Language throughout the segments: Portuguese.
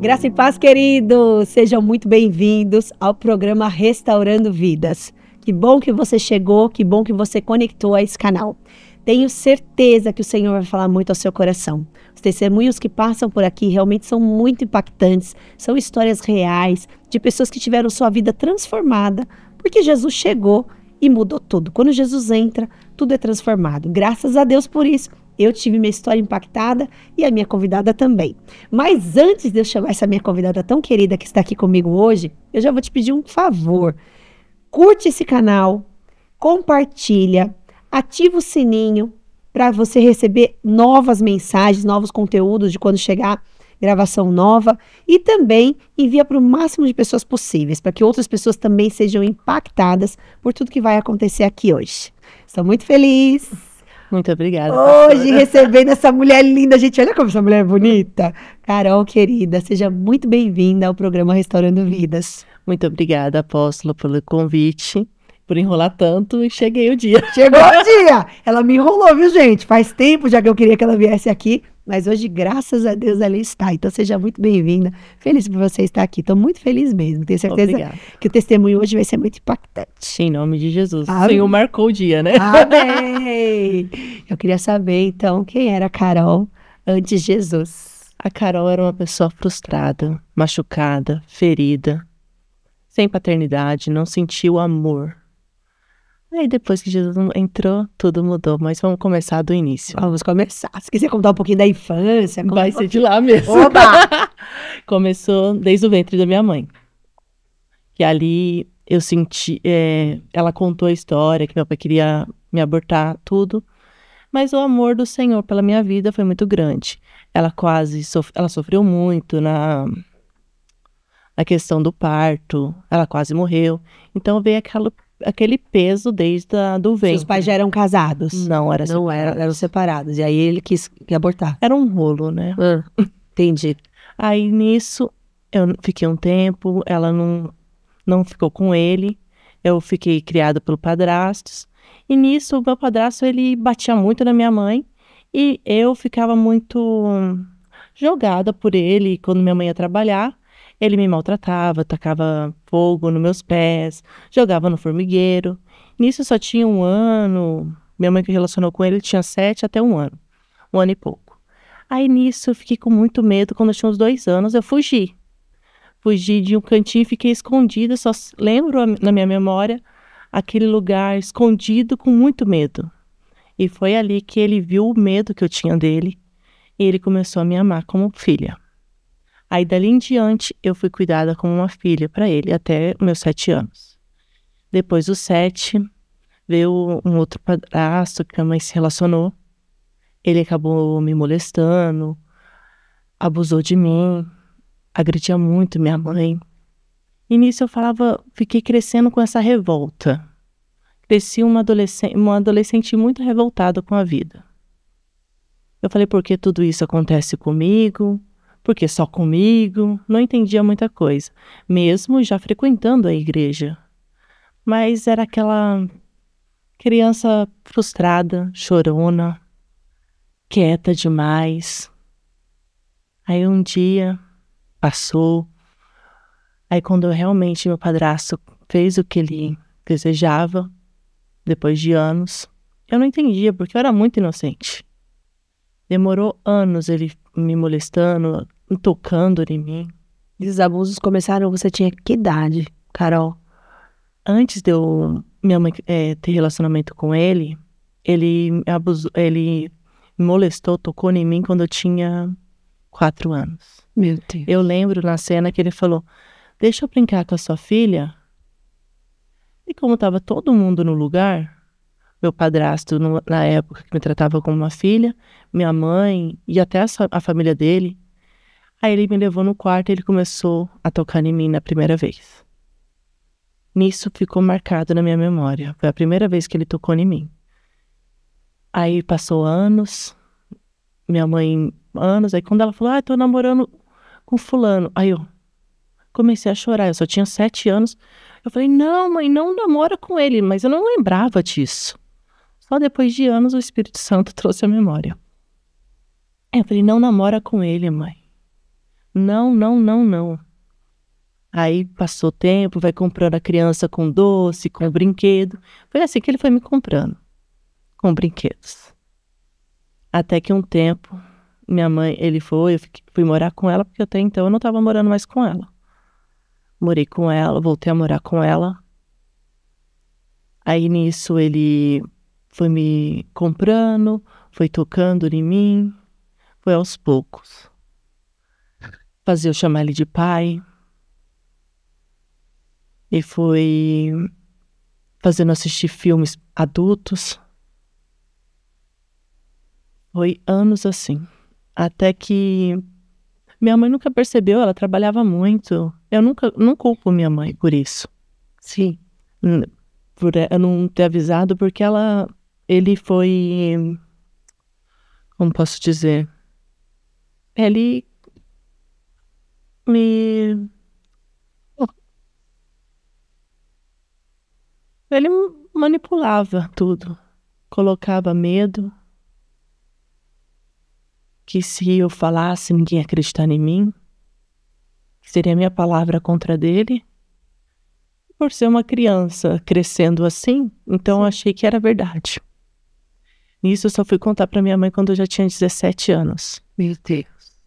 Graça e paz, queridos! Sejam muito bem-vindos ao programa Restaurando Vidas. Que bom que você chegou, que bom que você conectou a esse canal. Tenho certeza que o Senhor vai falar muito ao seu coração. Os testemunhos que passam por aqui realmente são muito impactantes. São histórias reais de pessoas que tiveram sua vida transformada porque Jesus chegou e mudou tudo. Quando Jesus entra, tudo é transformado. Graças a Deus por isso. Eu tive minha história impactada e a minha convidada também. Mas antes de eu chamar essa minha convidada tão querida que está aqui comigo hoje, eu já vou te pedir um favor. Curte esse canal, compartilha, ativa o sininho para você receber novas mensagens, novos conteúdos de quando chegar gravação nova. E também envia para o máximo de pessoas possíveis, para que outras pessoas também sejam impactadas por tudo que vai acontecer aqui hoje. Estou muito feliz. Muito obrigada. Hoje, recebendo essa mulher linda, gente, olha como essa mulher é bonita. Carol, querida, seja muito bem-vinda ao programa Restaurando Vidas. Muito obrigada, apóstolo, pelo convite, por enrolar tanto, e cheguei o dia. Chegou o dia! Ela me enrolou, viu, gente? Faz tempo já que eu queria que ela viesse aqui, mas hoje, graças a Deus, ela está. Então, seja muito bem-vinda. Feliz por você estar aqui. Estou muito feliz mesmo. Tenho certeza que o testemunho hoje vai ser muito impactante. Em nome de Jesus. Amém. O Senhor marcou o dia, né? Amém! Eu queria saber, então, quem era a Carol antes de Jesus? A Carol era uma pessoa frustrada, machucada, ferida, sem paternidade, não sentiu amor. Aí depois que Jesus entrou, tudo mudou, mas vamos começar do início. Vamos começar. Se quiser contar um pouquinho da infância... Vai ser de lá mesmo. Oba! Começou desde o ventre da minha mãe. Que ali eu senti... ela contou a história, que meu pai queria me abortar, tudo. Mas o amor do Senhor pela minha vida foi muito grande. Ela ela sofreu muito na questão do parto. Ela quase morreu. Então veio aquele peso desde do ventre. Seus pais já eram casados? Não, eram separados. E aí ele quis abortar. Era um rolo, né? Entendi. Aí nisso, eu fiquei um tempo, ela não ficou com ele. Eu fiquei criada pelo padrasto. E nisso, o meu padrasto, ele batia muito na minha mãe. E eu ficava muito jogada por ele. Quando minha mãe ia trabalhar, ele me maltratava, tacava fogo nos meus pés, jogava no formigueiro. Nisso, eu só tinha 1 ano. Minha mãe que relacionou com ele tinha 7 até 1 ano. 1 ano e pouco. Aí nisso, eu fiquei com muito medo. Quando eu tinha uns 2 anos, eu fugi. Fugi de um cantinho e fiquei escondida. Só lembro na minha memória aquele lugar escondido com muito medo. E foi ali que ele viu o medo que eu tinha dele. E ele começou a me amar como filha. Aí dali em diante eu fui cuidada como uma filha para ele até meus 7 anos. Depois dos 7 veio um outro padrasto que a mãe se relacionou. Ele acabou me molestando, abusou de mim, agredia muito minha mãe. E nisso eu fiquei crescendo com essa revolta. Cresci uma adolescente muito revoltada com a vida. Eu falei, por que tudo isso acontece comigo? Por que só comigo? Não entendia muita coisa, mesmo já frequentando a igreja. Mas era aquela criança frustrada, chorona, quieta demais. Aí um dia passou. Aí quando realmente meu padrasto fez o que ele desejava, depois de anos, eu não entendia, porque eu era muito inocente. Demorou anos ele me molestando, tocando em mim. Esses abusos começaram, você tinha que idade, Carol? Antes de minha mãe ter relacionamento com ele, ele me molestou, tocou em mim quando eu tinha 4 anos. Meu Deus. Eu lembro na cena que ele falou, deixa eu brincar com a sua filha. E como estava todo mundo no lugar, meu padrasto, na época, que me tratava como uma filha, minha mãe e até a família dele, aí ele me levou no quarto e ele começou a tocar em mim na primeira vez. Nisso ficou marcado na minha memória. Foi a primeira vez que ele tocou em mim. Aí passou anos, minha mãe, aí quando ela falou, tô namorando com fulano, aí eu comecei a chorar, eu só tinha 7 anos. Eu falei, não, mãe, não namora com ele, mas eu não lembrava disso. Só depois de anos o Espírito Santo trouxe a memória. Eu falei, não namora com ele, mãe. Não, não, não, não. Aí passou o tempo, vai comprando a criança com doce, com brinquedo. Foi assim que ele foi me comprando, com brinquedos. Até que um tempo, minha mãe, eu fui morar com ela, porque até então eu não estava morando mais com ela. Morei com ela, voltei a morar com ela. Aí nisso ele foi me comprando, foi tocando em mim, foi aos poucos. Fazia eu chamar ele de pai. E foi fazendo assistir filmes adultos. Foi anos assim. Até que minha mãe nunca percebeu, ela trabalhava muito. Eu não culpo minha mãe por isso. Sim. Por eu não ter avisado, porque ele foi, como posso dizer? Ele me, ele manipulava tudo. Colocava medo, que se eu falasse, ninguém ia acreditar em mim. Seria minha palavra contra dele. Por ser uma criança crescendo assim, então eu achei que era verdade. Nisso eu só fui contar pra minha mãe quando eu já tinha 17 anos. Meu Deus.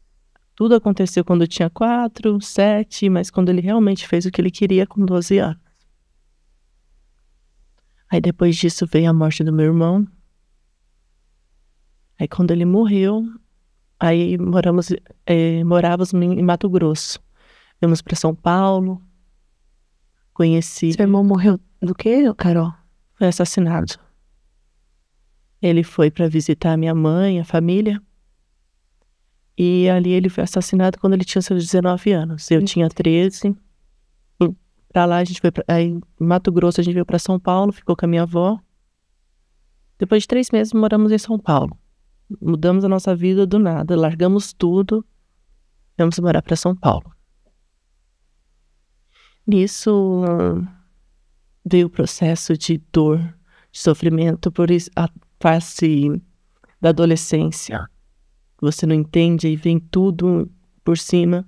Tudo aconteceu quando eu tinha 4, 7, mas quando ele realmente fez o que ele queria com 12 anos. Aí depois disso veio a morte do meu irmão. Aí quando ele morreu, aí morávamos em Mato Grosso. Viemos pra São Paulo. Conheci. Seu irmão morreu do quê, Carol? Foi assassinado. Ele foi para visitar a minha mãe, a família. E ali ele foi assassinado quando ele tinha seus 19 anos. Eu tinha 13. Pra lá a gente foi aí em Mato Grosso a gente veio para São Paulo, ficou com a minha avó. Depois de 3 meses moramos em São Paulo. Mudamos a nossa vida do nada, largamos tudo. Viemos morar para São Paulo. Nisso veio o processo de dor, de sofrimento por a face da adolescência. Você não entende e vem tudo por cima.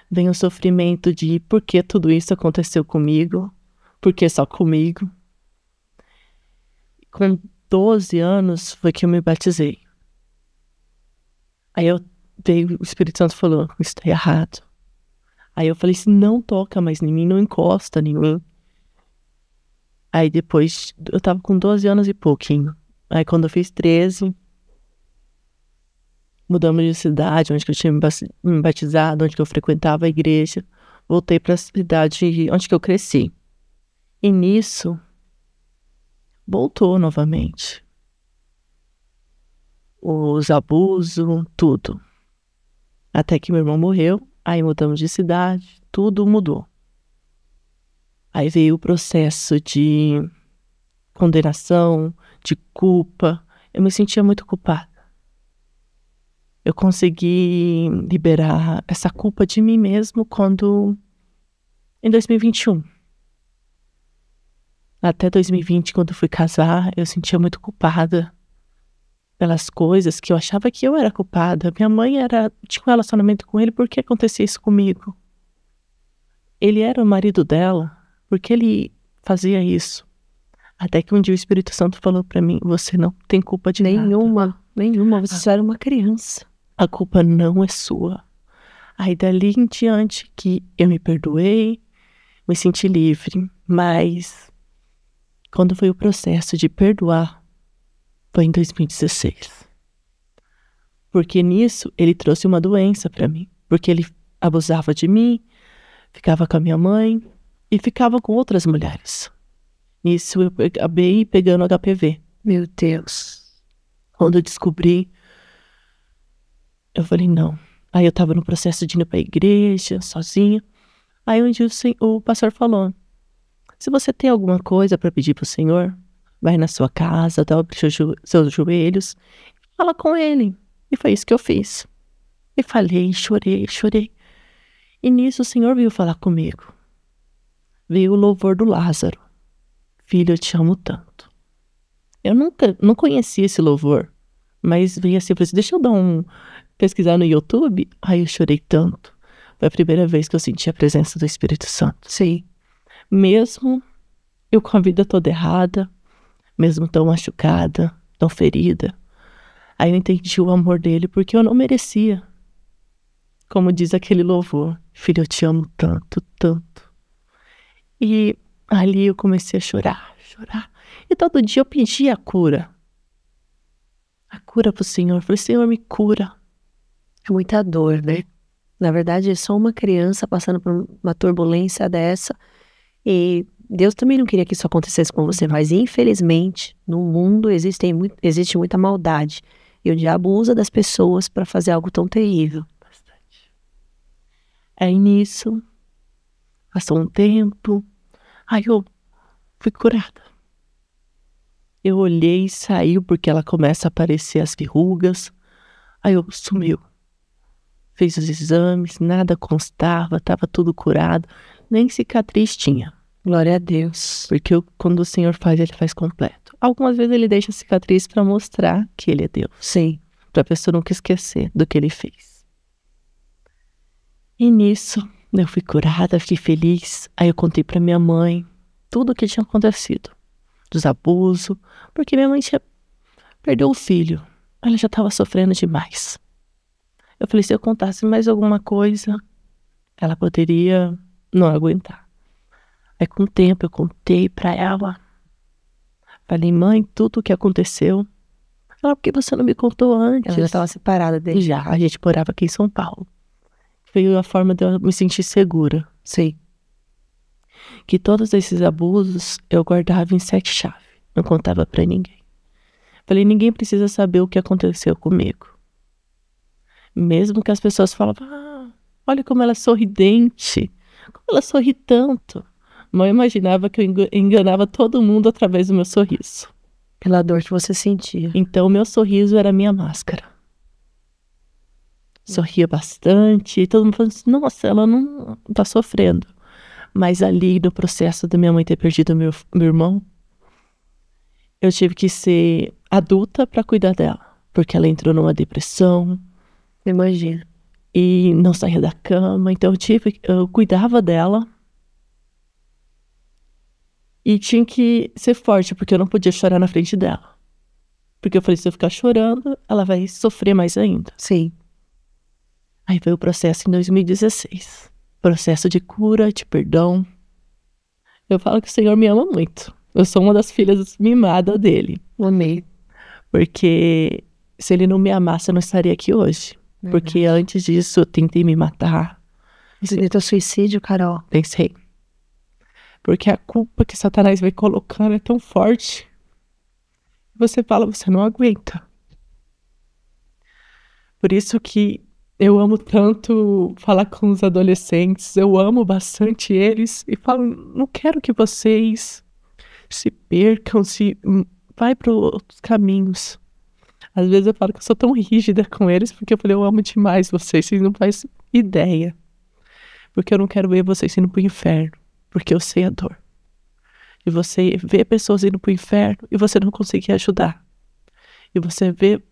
Vem o sofrimento de por que tudo isso aconteceu comigo? Por que só comigo? Com 12 anos foi que eu me batizei. Aí veio o Espírito Santo falou, isso tá errado. Aí eu falei assim, não toca mais em mim, não encosta em mim. Aí depois, eu tava com 12 anos e pouquinho. Aí quando eu fiz 13, mudamos de cidade, onde que eu tinha me batizado, onde que eu frequentava a igreja. Voltei pra cidade onde que eu cresci. E nisso, voltou novamente. Os abusos, tudo. Até que meu irmão morreu, aí mudamos de cidade, tudo mudou. Aí veio o processo de condenação, de culpa. Eu me sentia muito culpada. Eu consegui liberar essa culpa de mim mesmo em 2021. Até 2020, quando eu fui casar, eu sentia muito culpada pelas coisas que eu achava que eu era culpada. Minha mãe tinha um relacionamento com ele, por que acontecia isso comigo? Ele era o marido dela, por que ele fazia isso? Até que um dia o Espírito Santo falou pra mim, você não tem culpa de nada. Nenhuma, você só era uma criança. A culpa não é sua. Aí dali em diante que eu me perdoei, me senti livre, mas quando foi o processo de perdoar, foi em 2016. Porque nisso ele trouxe uma doença pra mim, porque ele abusava de mim, ficava com a minha mãe e ficava com outras mulheres. Nisso eu acabei pegando HPV. Meu Deus. Quando eu descobri, eu falei, não. Aí eu tava no processo de ir pra igreja, sozinha. Aí um dia o pastor falou, se você tem alguma coisa pra pedir pro Senhor, vai na sua casa, dobre seus joelhos, fala com Ele. E foi isso que eu fiz. E falei, chorei. E nisso o Senhor veio falar comigo. Veio o louvor do Lázaro. Filho, eu te amo tanto. Eu não conhecia esse louvor, mas veio assim, eu falei assim, deixa eu pesquisar no YouTube. Aí eu chorei tanto. Foi a primeira vez que eu senti a presença do Espírito Santo. Sim. Mesmo eu com a vida toda errada, mesmo tão machucada, tão ferida, aí eu entendi o amor dele, porque eu não merecia. Como diz aquele louvor, filho, eu te amo tanto, tanto. E ali eu comecei a chorar. E todo dia eu pedia a cura pro Senhor. Eu falei, Senhor, me cura. É muita dor, né? Na verdade, é só uma criança passando por uma turbulência dessa. E Deus também não queria que isso acontecesse com você, mas infelizmente, no mundo existe muita maldade. E o diabo usa das pessoas para fazer algo tão terrível. Bastante. Aí nisso, passou um tempo, aí eu fui curada. Eu olhei e saiu, porque ela começa a aparecer as verrugas. Aí eu sumiu. Fez os exames, nada constava, estava tudo curado. Nem cicatriz tinha. Glória a Deus. Porque quando o Senhor faz, Ele faz completo. Algumas vezes Ele deixa a cicatriz para mostrar que Ele é Deus. Sim. Para a pessoa nunca esquecer do que Ele fez. E nisso, eu fui curada, fiquei feliz. Aí eu contei para minha mãe tudo o que tinha acontecido. Dos abusos. Porque minha mãe perdeu o filho. Ela já estava sofrendo demais. Eu falei, se eu contasse mais alguma coisa, ela poderia não aguentar. Aí com o tempo eu contei pra ela. Falei, mãe, tudo o que aconteceu. Ela, por que você não me contou antes? Ela já estava separada dele. Já, a gente morava aqui em São Paulo. Foi a forma de eu me sentir segura. Sim. Que todos esses abusos eu guardava em 7 chaves. Não contava pra ninguém. Falei, ninguém precisa saber o que aconteceu comigo. Mesmo que as pessoas falavam, olha como ela é sorridente. Como ela sorri tanto. Mas eu imaginava que eu enganava todo mundo através do meu sorriso. Pela dor que você sentia. Então, o meu sorriso era a minha máscara. Sorria bastante. E todo mundo falando assim, nossa, ela não tá sofrendo. Mas ali, no processo da minha mãe ter perdido meu irmão, eu tive que ser adulta para cuidar dela. Porque ela entrou numa depressão. Imagina. E não saía da cama. Então, eu cuidava dela. E tinha que ser forte, porque eu não podia chorar na frente dela. Porque eu falei, se eu ficar chorando, ela vai sofrer mais ainda. Sim. Aí veio o processo em 2016. Processo de cura, de perdão. Eu falo que o Senhor me ama muito. Eu sou uma das filhas mimadas dele. Amei. Porque se ele não me amasse, eu não estaria aqui hoje. Verdade. Porque antes disso, eu tentei me matar. Você tentou suicídio, Carol? Pensei. Porque a culpa que Satanás vai colocando é tão forte. Você fala, você não aguenta. Por isso que eu amo tanto falar com os adolescentes. Eu amo bastante eles. E falo, não quero que vocês se percam, vai para outros caminhos. Às vezes eu falo que eu sou tão rígida com eles, porque eu falei, eu amo demais vocês não fazem ideia. Porque eu não quero ver vocês indo pro inferno. Porque eu sei a dor. E você vê pessoas indo pro inferno e você não conseguir ajudar. E você vê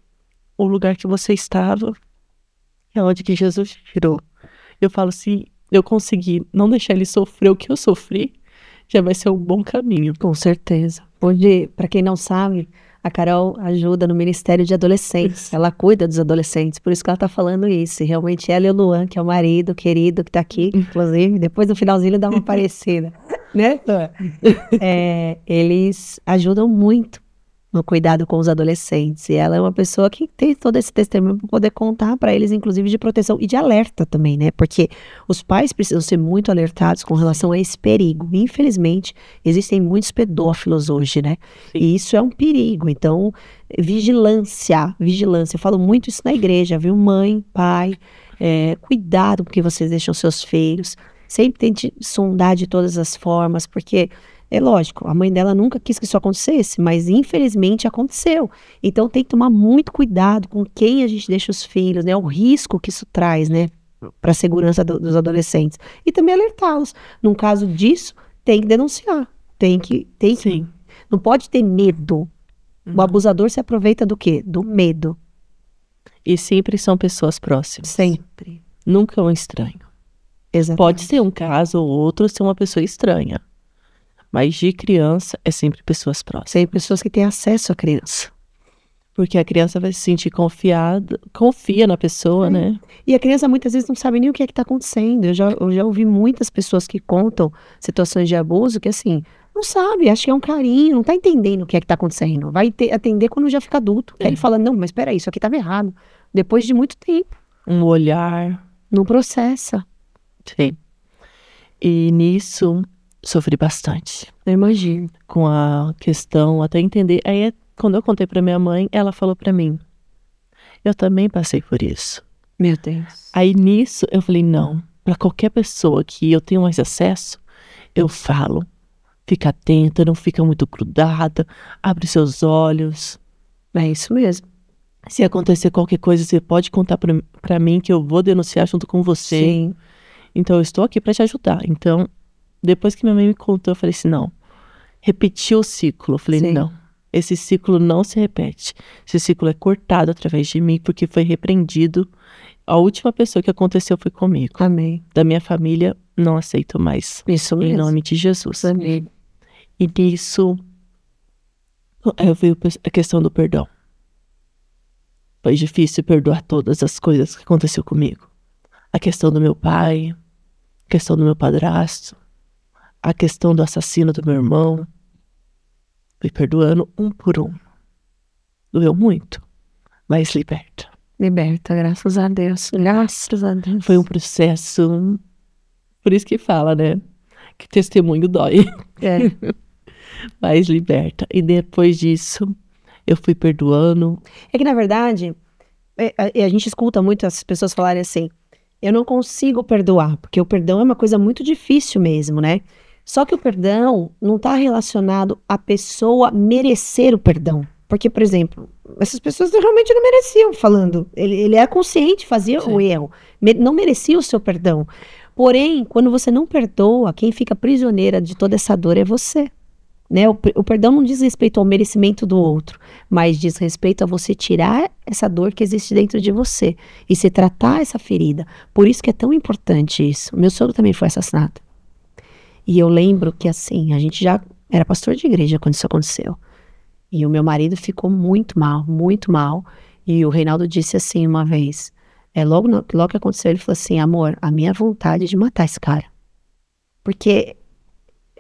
o lugar que você estava, é onde que Jesus te tirou. Eu falo assim, eu consegui não deixar ele sofrer o que eu sofri, já vai ser um bom caminho. Com certeza. Hoje, para quem não sabe, a Carol ajuda no Ministério de Adolescentes. Isso. Ela cuida dos adolescentes, por isso que ela tá falando isso. E realmente ela e o Luan, que é o marido querido que tá aqui, inclusive, depois no finalzinho ele dá uma aparecida, né? Eles ajudam muito no cuidado com os adolescentes. E ela é uma pessoa que tem todo esse testemunho para poder contar para eles, inclusive de proteção e de alerta também, né? Porque os pais precisam ser muito alertados com relação a esse perigo. Infelizmente, existem muitos pedófilos hoje, né? Sim. E isso é um perigo. Então, vigilância. Eu falo muito isso na igreja, viu? Mãe, pai, cuidado com que vocês deixam seus filhos. Sempre tente sondar de todas as formas, porque é lógico, a mãe dela nunca quis que isso acontecesse, mas infelizmente aconteceu. Então tem que tomar muito cuidado com quem a gente deixa os filhos, né? O risco que isso traz, né? Para a segurança dos adolescentes. E também alertá-los. Num caso disso, tem que denunciar. Sim. Não pode ter medo. O abusador se aproveita do quê? Do medo. E sempre são pessoas próximas. Sempre. Nunca um estranho. Exatamente. Pode ser um caso ou outro, ser uma pessoa estranha. Mas de criança é sempre pessoas próximas. Tem pessoas que têm acesso à criança. Porque a criança vai se sentir confiada, confia na pessoa, né? E a criança muitas vezes não sabe nem o que é que está acontecendo. Eu já ouvi muitas pessoas que contam situações de abuso que, assim, não sabe, acha que é um carinho, não está entendendo o que é que está acontecendo. Vai atender quando já fica adulto. Aí ele fala, não, mas peraí, isso aqui estava errado. Depois de muito tempo. Um olhar. Não processa. Sim. E nisso, sofri bastante. Eu imagino. Com a questão, até entender. Aí, quando eu contei pra minha mãe, ela falou pra mim, eu também passei por isso. Meu Deus. Aí nisso, eu falei, não. Pra qualquer pessoa que eu tenho mais acesso, eu falo. Fica atenta, não fica muito grudada. Abre seus olhos. É isso mesmo. Se acontecer qualquer coisa, você pode contar pra mim que eu vou denunciar junto com você. Sim. Então, eu estou aqui pra te ajudar. Então, depois que minha mãe me contou, eu falei assim, não. Repetiu o ciclo. Eu falei, Sim. não. Esse ciclo não se repete. Esse ciclo é cortado através de mim, porque foi repreendido. A última pessoa que aconteceu foi comigo. Amém. Da minha família, não aceito mais. Isso Em mesmo. nome de Jesus. Amém. E nisso, aí veio a questão do perdão. Foi difícil perdoar todas as coisas que aconteceu comigo. A questão do meu pai, a questão do meu padrasto, a questão do assassino do meu irmão. Fui perdoando um por um. Doeu muito, mas liberta. Liberta, graças a Deus. Graças a Deus. Foi um processo, por isso que fala, né? Que testemunho dói. É. Mas liberta. E depois disso, eu fui perdoando. É que, na verdade, a gente escuta muito as pessoas falarem assim, eu não consigo perdoar, porque o perdão é uma coisa muito difícil mesmo, né? Só que o perdão não está relacionado à pessoa merecer o perdão. Porque, por exemplo, essas pessoas realmente não mereciam, falando. Ele era consciente, fazia o erro. Não merecia o seu perdão. Porém, quando você não perdoa, quem fica prisioneira de toda essa dor é você. Né? O perdão não diz respeito ao merecimento do outro, mas diz respeito a você tirar essa dor que existe dentro de você e se tratar essa ferida. Por isso que é tão importante isso. Meu sogro também foi assassinado. E eu lembro que, assim, a gente já era pastor de igreja quando isso aconteceu. E o meu marido ficou muito mal, muito mal. E o Reinaldo disse assim uma vez, logo que aconteceu, ele falou assim, amor, a minha vontade é de matar esse cara. Porque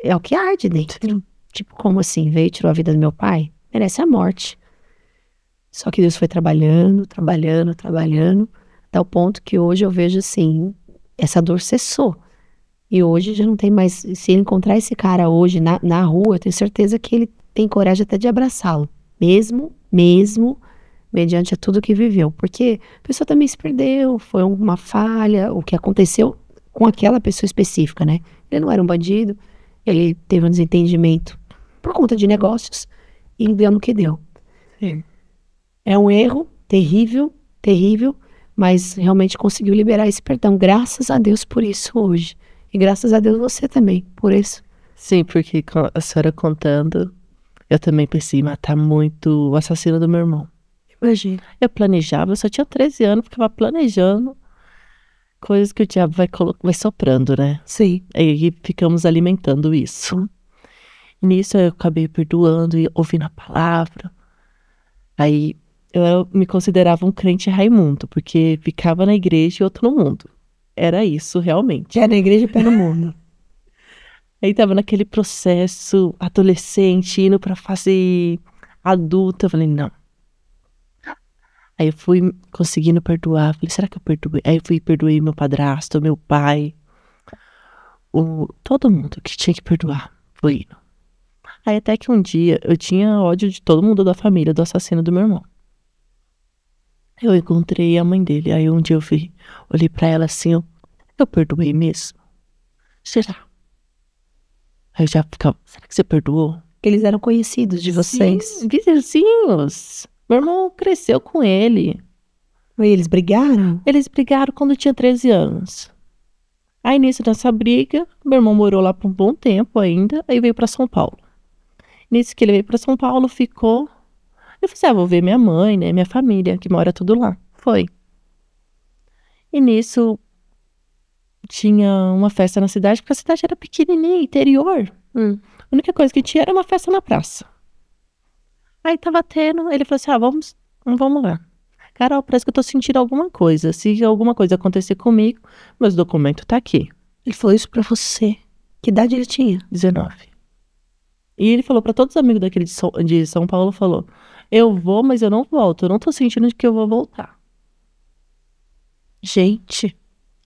é o que arde dentro. Tipo, como assim? Veio e tirou a vida do meu pai? Merece a morte. Só que Deus foi trabalhando, trabalhando, trabalhando, até o ponto que hoje eu vejo assim, essa dor cessou. E hoje já não tem mais, se ele encontrar esse cara hoje na rua, eu tenho certeza que ele tem coragem até de abraçá-lo. Mesmo, mediante a tudo que viveu. Porque a pessoa também se perdeu, foi uma falha, o que aconteceu com aquela pessoa específica, né? Ele não era um bandido, ele teve um desentendimento por conta de negócios e deu no que deu. Sim. É um erro terrível, terrível, mas realmente conseguiu liberar esse perdão. Graças a Deus por isso hoje. E graças a Deus você também, por isso. Sim, porque a senhora contando, eu também pensei em matar muito o assassino do meu irmão. Imagina. Eu planejava, eu só tinha 13 anos, ficava planejando coisas que o diabo vai soprando, né? Sim. Aí ficamos alimentando isso. Nisso eu acabei perdoando e ouvindo a palavra. Aí eu me considerava um crente Raimundo, porque ficava na igreja e outro no mundo. Era isso, realmente. É na igreja e pé no mundo. Aí tava naquele processo adolescente, indo pra fase adulta. Eu falei, não. Aí eu fui conseguindo perdoar. Falei, será que eu perdoei? Aí eu fui e perdoei meu padrasto, meu pai. Todo mundo que tinha que perdoar. Foi indo. Aí até que um dia eu tinha ódio de todo mundo da família do assassino do meu irmão. Eu encontrei a mãe dele. Aí um dia eu olhei pra ela assim, eu perdoei mesmo? Será? Aí eu já ficava, será que você perdoou? Eles eram conhecidos de vocês. Sim, vizinhos. Meu irmão cresceu com ele. E eles brigaram? Eles brigaram quando eu tinha 13 anos. Aí nisso, nessa briga, meu irmão morou lá por um bom tempo ainda, aí veio pra São Paulo. Nisso que ele veio pra São Paulo, ficou. Eu falei assim, vou ver minha mãe, né, minha família, que mora tudo lá. Foi. E nisso, tinha uma festa na cidade, porque a cidade era pequenininha, interior. A única coisa que tinha era uma festa na praça. Aí tava tendo, ele falou assim, vamos lá. Carol, parece que eu tô sentindo alguma coisa. Se alguma coisa acontecer comigo, meus documentos tá aqui. Ele falou isso pra você. Que idade ele tinha? 19. E ele falou pra todos os amigos daquele de São Paulo, falou, eu vou, mas eu não volto. Eu não tô sentindo de que eu vou voltar. Gente.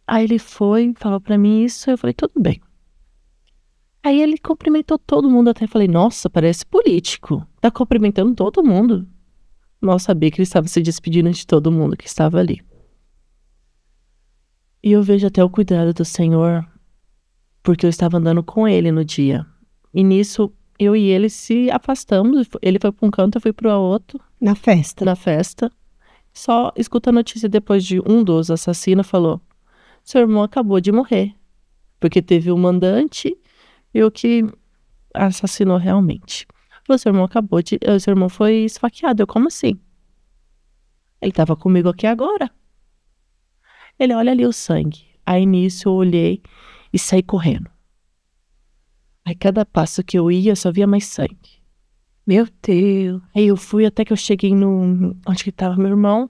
Aí ele foi, falou pra mim isso, eu falei, tudo bem. Aí ele cumprimentou todo mundo, até falei, nossa, parece político. Tá cumprimentando todo mundo. Mal sabia que ele estava se despedindo de todo mundo que estava ali. E eu vejo até o cuidado do Senhor, porque eu estava andando com ele no dia. E nisso, eu e ele se afastamos. Ele foi para um canto, eu fui para o outro. Na festa. Só escuta a notícia depois de um dos assassinos falou, seu irmão acabou de morrer. Porque teve o mandante e o que assassinou realmente. Seu irmão foi esfaqueado. Eu, como assim? Ele estava comigo aqui agora. Ele, olha ali o sangue. Aí nisso eu olhei e saí correndo. Aí cada passo que eu ia, eu só via mais sangue. Meu Deus. Aí eu fui até que eu cheguei onde que estava meu irmão.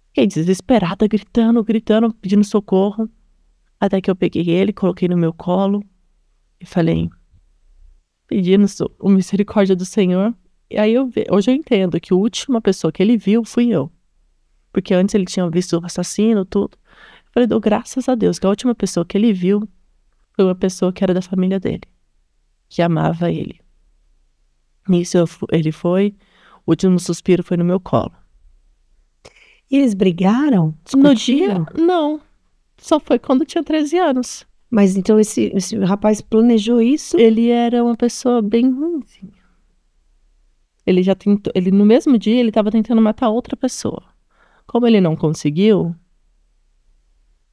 Fiquei desesperada, gritando, pedindo socorro. Até que eu peguei ele, coloquei no meu colo e falei, pedindo a misericórdia do Senhor. E aí hoje eu entendo que a última pessoa que ele viu fui eu. Porque antes ele tinha visto o assassino, tudo. Eu falei, dou graças a Deus que a última pessoa que ele viu foi uma pessoa que era da família dele. Que amava ele. Nisso ele foi, o último suspiro foi no meu colo. E eles brigaram? No dia, não. Só foi quando eu tinha 13 anos. Mas então esse rapaz planejou isso? Ele era uma pessoa bem ruimzinha. Ele já tentou, no mesmo dia ele estava tentando matar outra pessoa. Como ele não conseguiu,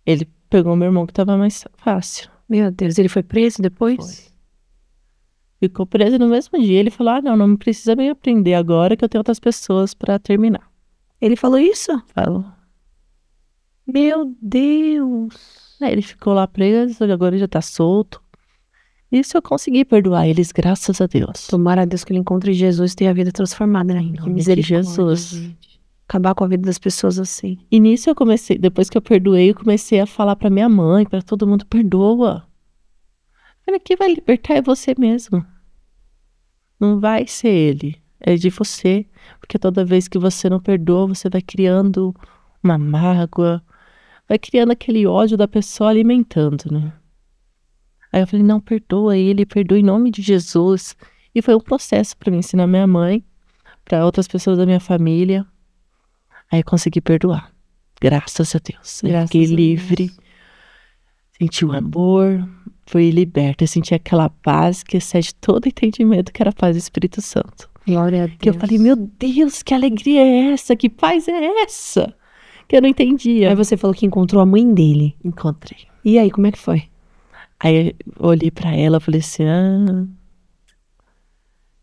ele pegou meu irmão que estava mais fácil. Meu Deus, ele foi preso depois? Foi. Ficou preso no mesmo dia. Ele falou, não precisa me aprender agora que eu tenho outras pessoas para terminar. Ele falou isso? Falou. Meu Deus. Aí ele ficou lá preso, agora ele já tá solto. Isso eu consegui perdoar eles, graças a Deus. Tomara a Deus que ele encontre Jesus e tenha a vida transformada, né? Que misericórdia, Jesus. Acabar com a vida das pessoas assim. E nisso eu comecei, depois que eu perdoei, eu comecei a falar pra minha mãe, pra todo mundo, perdoa. Olha, quem vai libertar é você mesmo. Não vai ser ele, é de você. Porque toda vez que você não perdoa, você vai criando uma mágoa, vai criando aquele ódio da pessoa alimentando, né? Aí eu falei, não, perdoa ele, perdoa em nome de Jesus. E foi um processo para me ensinar minha mãe, para outras pessoas da minha família. Aí eu consegui perdoar. Graças a Deus. Eu fiquei livre, senti o amor, fui liberta. Eu senti aquela paz que excede todo entendimento, que era a paz do Espírito Santo. Glória a Deus. Que eu falei, meu Deus, que alegria é essa? Que paz é essa? Que eu não entendia. Aí você falou que encontrou a mãe dele. Encontrei. E aí, como é que foi? Aí eu olhei pra ela e falei assim,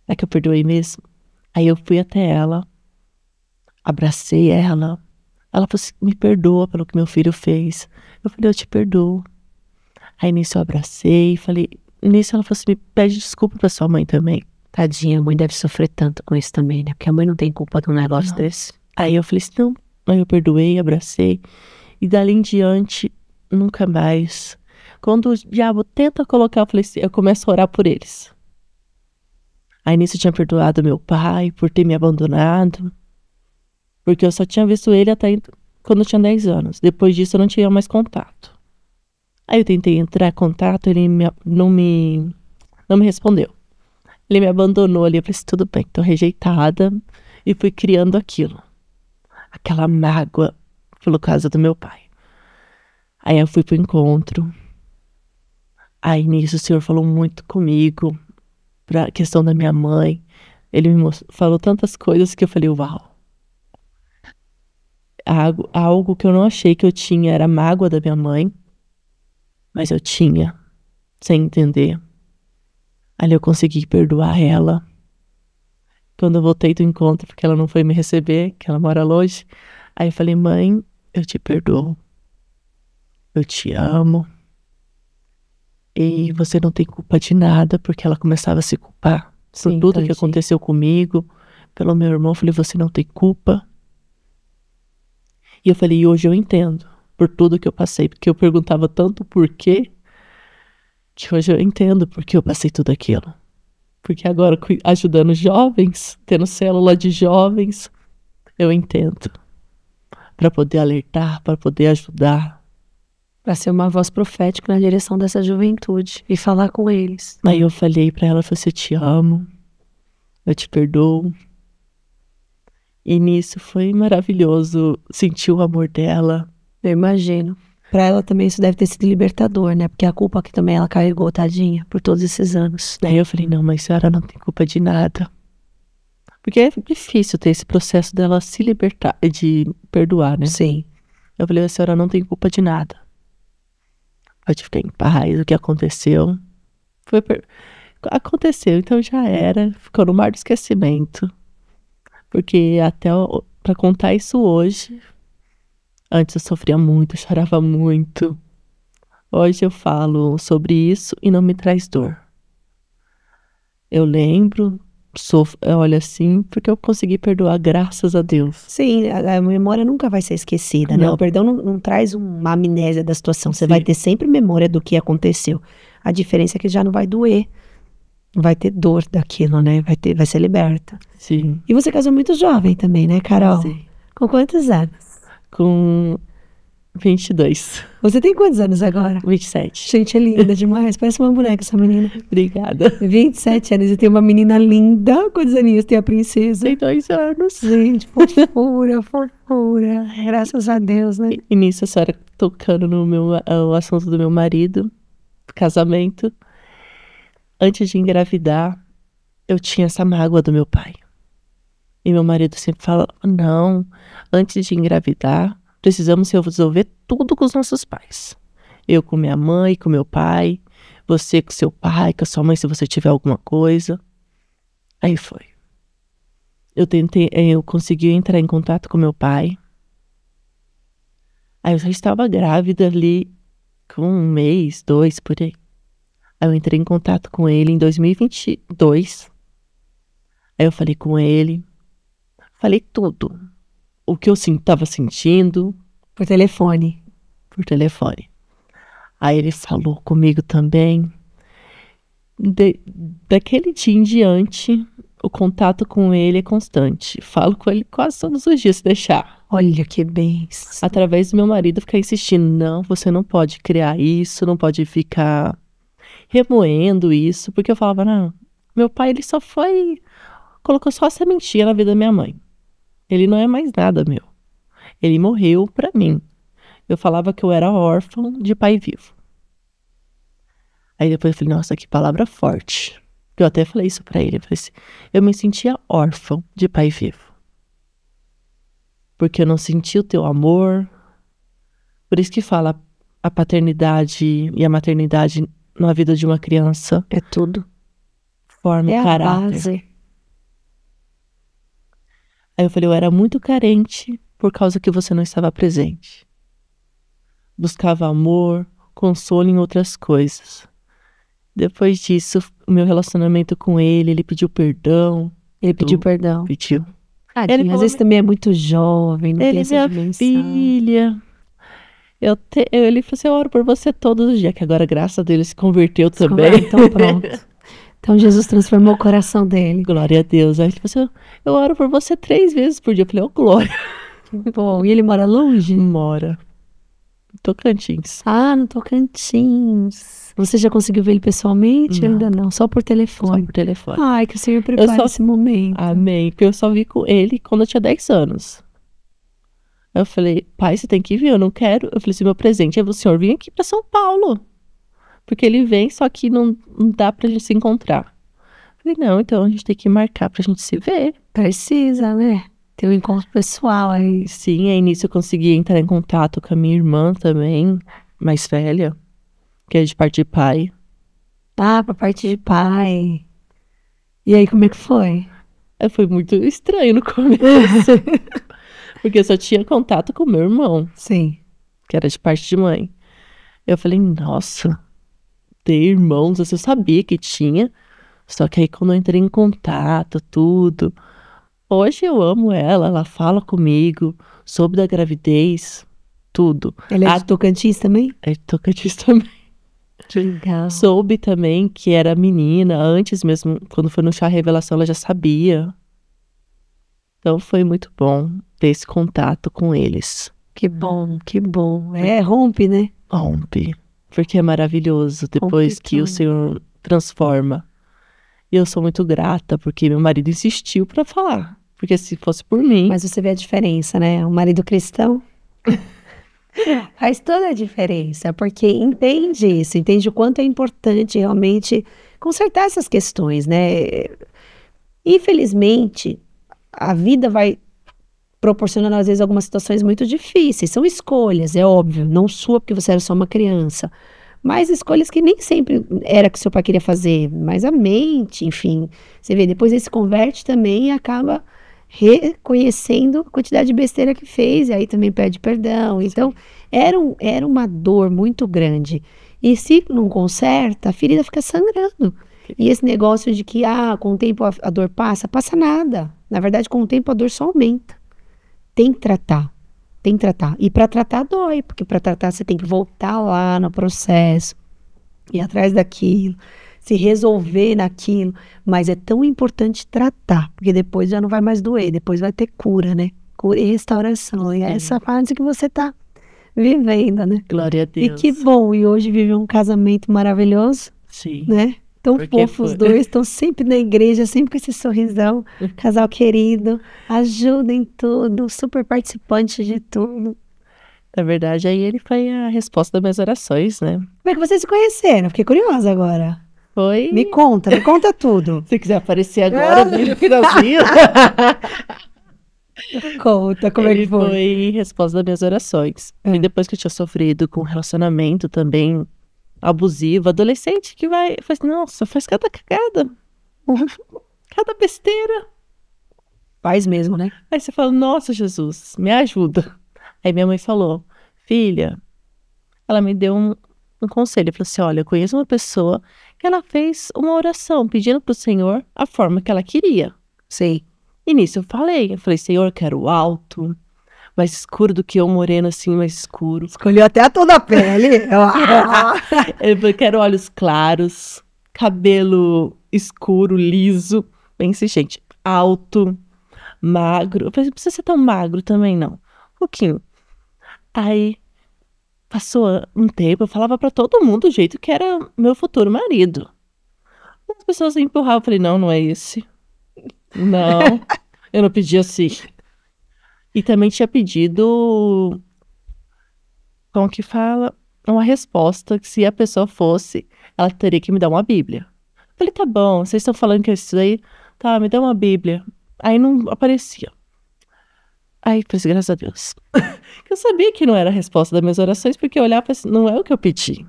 é que eu perdoei mesmo? Aí eu fui até ela, abracei ela. Ela falou assim, me perdoa pelo que meu filho fez. Eu falei, eu te perdoo. Aí nisso eu abracei, falei, nisso ela falou assim, me pede desculpa pra sua mãe também. Tadinha, a mãe deve sofrer tanto com isso também, né? Porque a mãe não tem culpa de um negócio desse. Aí eu falei assim, não. Aí eu perdoei, abracei. E dali em diante, nunca mais. Quando o diabo tenta colocar, eu falei assim, eu começo a orar por eles. Aí nisso eu tinha perdoado meu pai por ter me abandonado. Porque eu só tinha visto ele até quando eu tinha 10 anos. Depois disso eu não tinha mais contato. Aí eu tentei entrar em contato, ele não me respondeu. Ele me abandonou ali, eu falei assim, tudo bem, tô rejeitada. E fui criando aquilo. Aquela mágoa pelo caso do meu pai. Aí eu fui pro encontro. Aí nisso o Senhor falou muito comigo. Pra questão da minha mãe. Ele me falou tantas coisas que eu falei, uau. Algo que eu não achei que eu tinha era a mágoa da minha mãe. Mas eu tinha, sem entender. Ali eu consegui perdoar ela. Quando eu voltei do encontro, porque ela não foi me receber, que ela mora longe. Aí eu falei, mãe, eu te perdoo. eu te amo. E você não tem culpa de nada, porque ela começava a se culpar por Sim, tudo que tadinha. aconteceu comigo, pelo meu irmão. Eu falei, você não tem culpa. E eu falei, e hoje eu entendo por tudo que eu passei, porque eu perguntava tanto por quê, que hoje eu entendo porque eu passei tudo aquilo. Porque agora, ajudando jovens, tendo célula de jovens, eu entendo. Para poder alertar, para poder ajudar. Para ser uma voz profética na direção dessa juventude e falar com eles. Aí eu falei para ela, eu te amo, eu te perdoo. E nisso foi maravilhoso sentir o amor dela. Eu imagino. Para ela também isso deve ter sido libertador, né? Porque a culpa que também ela carregou, tadinha, por todos esses anos. Daí eu falei, não, mas a senhora não tem culpa de nada. Porque é difícil ter esse processo dela se libertar, de perdoar, né? Sim. Eu falei, a senhora não tem culpa de nada. Pode ficar em paz, o que aconteceu. Aconteceu, então já era. Ficou no mar do esquecimento. Porque até pra contar isso hoje, antes eu sofria muito, eu chorava muito. Hoje eu falo sobre isso e não me traz dor. Eu lembro, olha assim, porque eu consegui perdoar, graças a Deus. Sim, a memória nunca vai ser esquecida, né? Não. O perdão não traz uma amnésia da situação. Você Sim. vai ter sempre memória do que aconteceu. A diferença é que já não vai doer. Vai ter dor daquilo, né? Vai ser liberta. Sim. E você casou muito jovem também, né, Carol? Sim. Com quantos anos? Com 22. Você tem quantos anos agora? 27. Gente, é linda demais. Parece uma boneca essa menina. Obrigada. 27 anos e tem uma menina linda. Quantos aninhos tem a princesa? Tem 2 anos. Gente, fofura, fofura. Graças a Deus, né? E nisso a senhora tocando no o assunto do meu marido, casamento. Antes de engravidar, eu tinha essa mágoa do meu pai. E meu marido sempre fala, não, antes de engravidar, precisamos resolver tudo com os nossos pais. Eu com minha mãe, com meu pai, você com seu pai, com a sua mãe, se você tiver alguma coisa. Aí foi. Eu consegui entrar em contato com meu pai. Aí eu já estava grávida ali, com 1 mês, 2, por aí. Aí eu entrei em contato com ele em 2022. Aí eu falei com ele. Falei tudo. O que eu estava sentindo. Por telefone. Por telefone. Aí ele falou comigo também. Daquele dia em diante, o contato com ele é constante. Falo com ele quase todos os dias, se deixar. Olha que bênção. Através do meu marido ficar insistindo. Não, você não pode criar isso, não pode ficar remoendo isso, porque eu falava, não, meu pai, ele só colocou só a sementinha na vida da minha mãe. Ele não é mais nada meu. Ele morreu pra mim. Eu falava que eu era órfão de pai vivo. Aí depois eu falei, nossa, que palavra forte. Eu até falei isso pra ele. Eu falei assim, eu me sentia órfão de pai vivo. Porque eu não senti o teu amor. Por isso que fala a paternidade e a maternidade na vida de uma criança. É tudo. Forma o caráter. A base. Aí eu falei, eu era muito carente por causa que você não estava presente. Buscava amor, consolo em outras coisas. Depois disso, o meu relacionamento com ele pediu perdão. Ele pediu perdão. Pediu. Tadinho, às vezes também é muito jovem, não tem essa dimensão. Filha. Ele falou assim, eu oro por você todos os dias, que agora, graças a Deus, ele se converteu também. Então pronto. Então Jesus transformou o coração dele. Glória a Deus. Aí ele falou assim, eu oro por você 3 vezes por dia. Eu falei, glória. Bom, e ele mora longe? Mora. Tocantins. Ah, no Tocantins. Você já conseguiu ver ele pessoalmente? Não. Ainda não, só por telefone. Só por telefone. Ai, que o Senhor prepare esse momento. Amém. Porque eu só vi com ele quando eu tinha 10 anos. Eu falei, pai, você tem que vir, eu não quero. Eu falei assim, meu presente é o senhor vir aqui pra São Paulo. Porque ele vem, só que não dá pra gente se encontrar. Eu falei, não, então a gente tem que marcar pra gente se ver. Precisa, né? Ter um encontro pessoal aí. Sim, aí nisso eu consegui entrar em contato com a minha irmã também, mais velha, que é de parte de pai. Ah, pra parte de pai. E aí, como é que foi? Foi muito estranho no começo. Porque eu só tinha contato com o meu irmão. Sim. Que era de parte de mãe. Eu falei, nossa, ter irmãos, assim, eu sabia que tinha, só que aí quando eu entrei em contato, tudo, hoje eu amo ela, ela fala comigo, soube da gravidez, tudo. Ela é de Tocantins também? É Tocantins também. Que legal. Soube também que era menina, antes mesmo, quando foi no chá revelação, ela já sabia. Então foi muito bom ter esse contato com eles. Que bom, que bom. Rompe, né? Rompe, porque é maravilhoso depois Rompe que o tudo. Senhor transforma. E eu sou muito grata, porque meu marido insistiu pra falar. Porque se fosse por mim... Mas você vê a diferença, né? O marido cristão faz toda a diferença, porque entende isso, entende o quanto é importante realmente consertar essas questões, né? Infelizmente, a vida vai proporcionando às vezes algumas situações muito difíceis, são escolhas, é óbvio, não sua porque você era só uma criança, mas escolhas que nem sempre era o que seu pai queria fazer, mas a mente, enfim, você vê, depois ele se converte também e acaba reconhecendo a quantidade de besteira que fez, e aí também pede perdão. Então, era uma dor muito grande. E se não conserta, a ferida fica sangrando. E esse negócio de que, com o tempo a dor passa, passa nada. Na verdade, com o tempo a dor só aumenta. Tem que tratar. Tem que tratar. E para tratar dói, porque para tratar você tem que voltar lá no processo, ir atrás daquilo, se resolver naquilo, mas é tão importante tratar, porque depois já não vai mais doer, depois vai ter cura, né? Cura e restauração, e é essa fase que você tá vivendo, né? Glória a Deus. E que bom, e hoje vive um casamento maravilhoso, Sim. né? Tão Porque fofos os dois, estão sempre na igreja, sempre com esse sorrisão, casal querido, ajuda em tudo, super participante de tudo. Na verdade, aí ele foi a resposta das minhas orações, né? Como é que vocês se conheceram? Fiquei curiosa agora. Foi... Me conta tudo. Se quiser aparecer agora, bem no finalzinho. Conta, como é Ele que foi? foi resposta das minhas orações. E depois que eu tinha sofrido com um relacionamento também abusivo, adolescente que vai, faz, nossa, faz cada cagada, cada besteira. Faz mesmo, né? Aí você fala, nossa, Jesus, me ajuda. Aí minha mãe falou, filha, ela me deu um conselho, falou assim, olha, eu conheço uma pessoa que ela fez uma oração pedindo pro Senhor a forma que ela queria. Sei. E nisso eu falei, Senhor, eu quero alto, mais escuro do que eu, moreno assim, mais escuro. Escolheu até a tom da pele. Eu quero olhos claros, cabelo escuro, liso, bem exigente, alto, magro. Eu falei, não precisa ser tão magro também, não. Um pouquinho. Aí, passou um tempo, eu falava pra todo mundo o jeito que era meu futuro marido. As pessoas empurravam, eu falei, não é esse. Não, eu não pedi assim. E também tinha pedido, como que fala, uma resposta que se a pessoa fosse, ela teria que me dar uma Bíblia. Eu falei, tá bom, vocês estão falando que é isso aí? Tá, me dá uma Bíblia. Aí não aparecia. Aí, falei, graças a Deus. Eu sabia que não era a resposta das minhas orações, porque eu olhava e falei assim, não é o que eu pedi.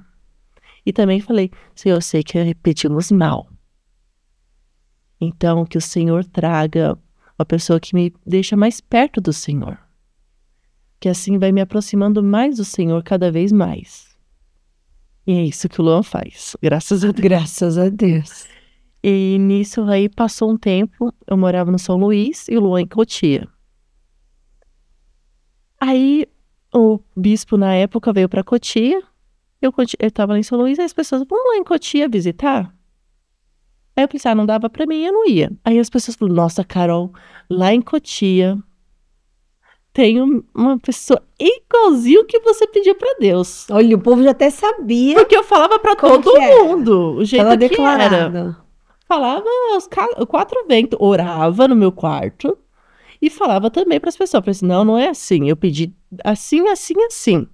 E também falei, Senhor, eu sei que pedimos mal. Então, que o Senhor traga uma pessoa que me deixa mais perto do Senhor. Que assim vai me aproximando mais do Senhor cada vez mais. E é isso que o Luan faz, graças a Deus. Graças a Deus. E nisso aí passou um tempo, eu morava no São Luís e o Luan em Cotia. Aí o bispo na época veio para Cotia, eu estava lá em São Luís, aí as pessoas, vamos lá em Cotia visitar? Aí eu pensei, não dava pra mim, eu não ia. Aí as pessoas falaram, nossa, Carol, lá em Cotia tem uma pessoa igualzinho que você pediu pra Deus. Olha, o povo já até sabia. Porque eu falava pra todo mundo o jeito que era. Falava os 4 ventos, orava no meu quarto e falava também pras pessoas. Falei assim, não é assim, eu pedi assim, assim, assim.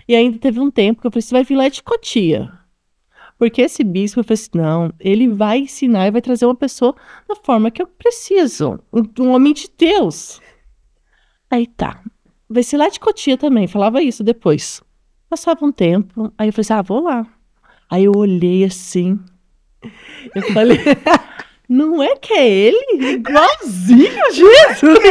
E ainda teve um tempo que eu falei, você vai vir lá de Cotia. Porque esse bispo, eu falei assim, não, ele vai ensinar e vai trazer uma pessoa da forma que eu preciso. Um homem de Deus. Aí tá. Vai ser lá de Cotia também, falava isso depois. Passava um tempo, aí eu falei assim, vou lá. Aí eu olhei assim, eu falei, não é que é ele? Igualzinho, Jesus!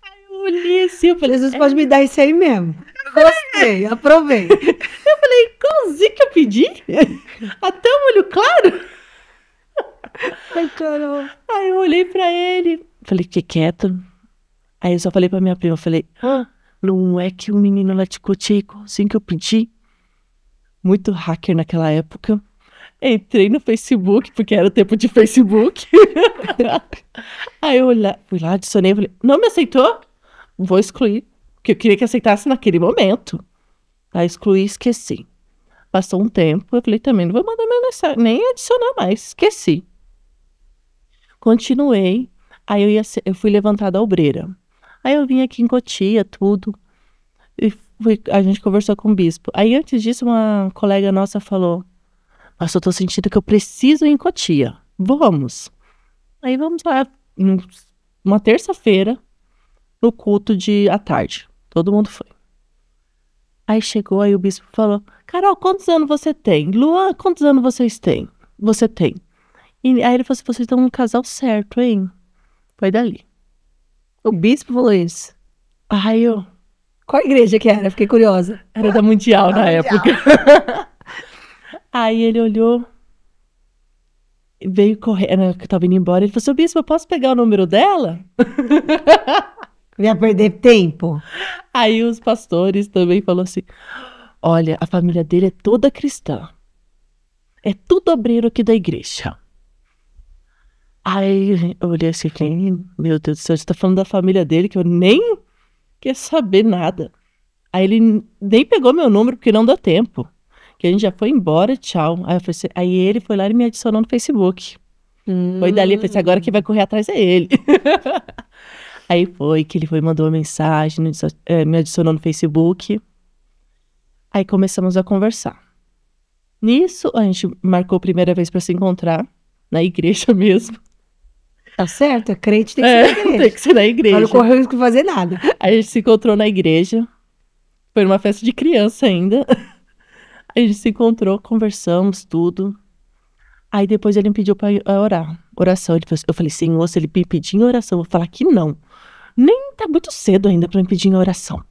Aí eu olhei assim, eu falei, Jesus pode me dar isso aí mesmo. Gostei, aprovei. Eu falei, igualzinho que eu pedi? Até o molho claro? Ai, Carol. Aí eu olhei pra ele, falei, fiquei quieto. Aí eu só falei pra minha prima, falei, não é que o menino lá te cotia igualzinho que eu pedi? Muito hacker naquela época. Entrei no Facebook, porque era o tempo de Facebook. Aí eu fui lá, adicionei, falei, não me aceitou? Vou excluir, porque eu queria que aceitasse naquele momento. Aí excluí e esqueci. Passou um tempo, eu falei, também não vou mandar mais mensagem, nem adicionar mais, esqueci. Continuei, aí eu fui levantada a obreira. Aí eu vim aqui em Cotia, tudo, e a gente conversou com o bispo. Aí antes disso, uma colega nossa falou, nossa, eu tô sentindo que eu preciso ir em Cotia, vamos. Aí vamos lá, uma terça-feira, no culto à tarde, todo mundo foi. Aí chegou, aí o bispo falou, Carol, quantos anos você tem? Luan, quantos anos você tem? E aí ele falou assim, vocês estão no casal certo, hein? Foi dali. O bispo falou isso. Aí eu... Qual igreja que era? Fiquei curiosa. Era da Mundial na época. Aí ele olhou, veio correndo, que eu tava indo embora, ele falou assim, bispo, eu posso pegar o número dela? Ia perder tempo. Aí os pastores também falaram assim, olha, a família dele é toda cristã. É tudo obreiro aqui da igreja. Aí eu olhei assim, meu Deus do céu, você tá falando da família dele que eu nem quer saber nada. Aí ele nem pegou meu número porque não deu tempo. Que a gente já foi embora, tchau. Aí ele foi lá e me adicionou no Facebook. Foi dali, eu falei assim, agora quem vai correr atrás é ele. Aí foi que ele foi, mandou uma mensagem, me adicionou no Facebook. Aí começamos a conversar. Nisso, a gente marcou a primeira vez para se encontrar, na igreja mesmo. Tá certo, é crente tem que ser na igreja. Tem que ser na igreja. Não correu risco de fazer nada. Aí a gente se encontrou na igreja. Foi numa festa de criança ainda. Aí a gente se encontrou, conversamos, tudo. Aí depois ele me pediu para orar. Oração. Eu falei, Senhor, se ele me pedir em oração, eu vou falar que não. Nem tá muito cedo ainda para me pedir em oração.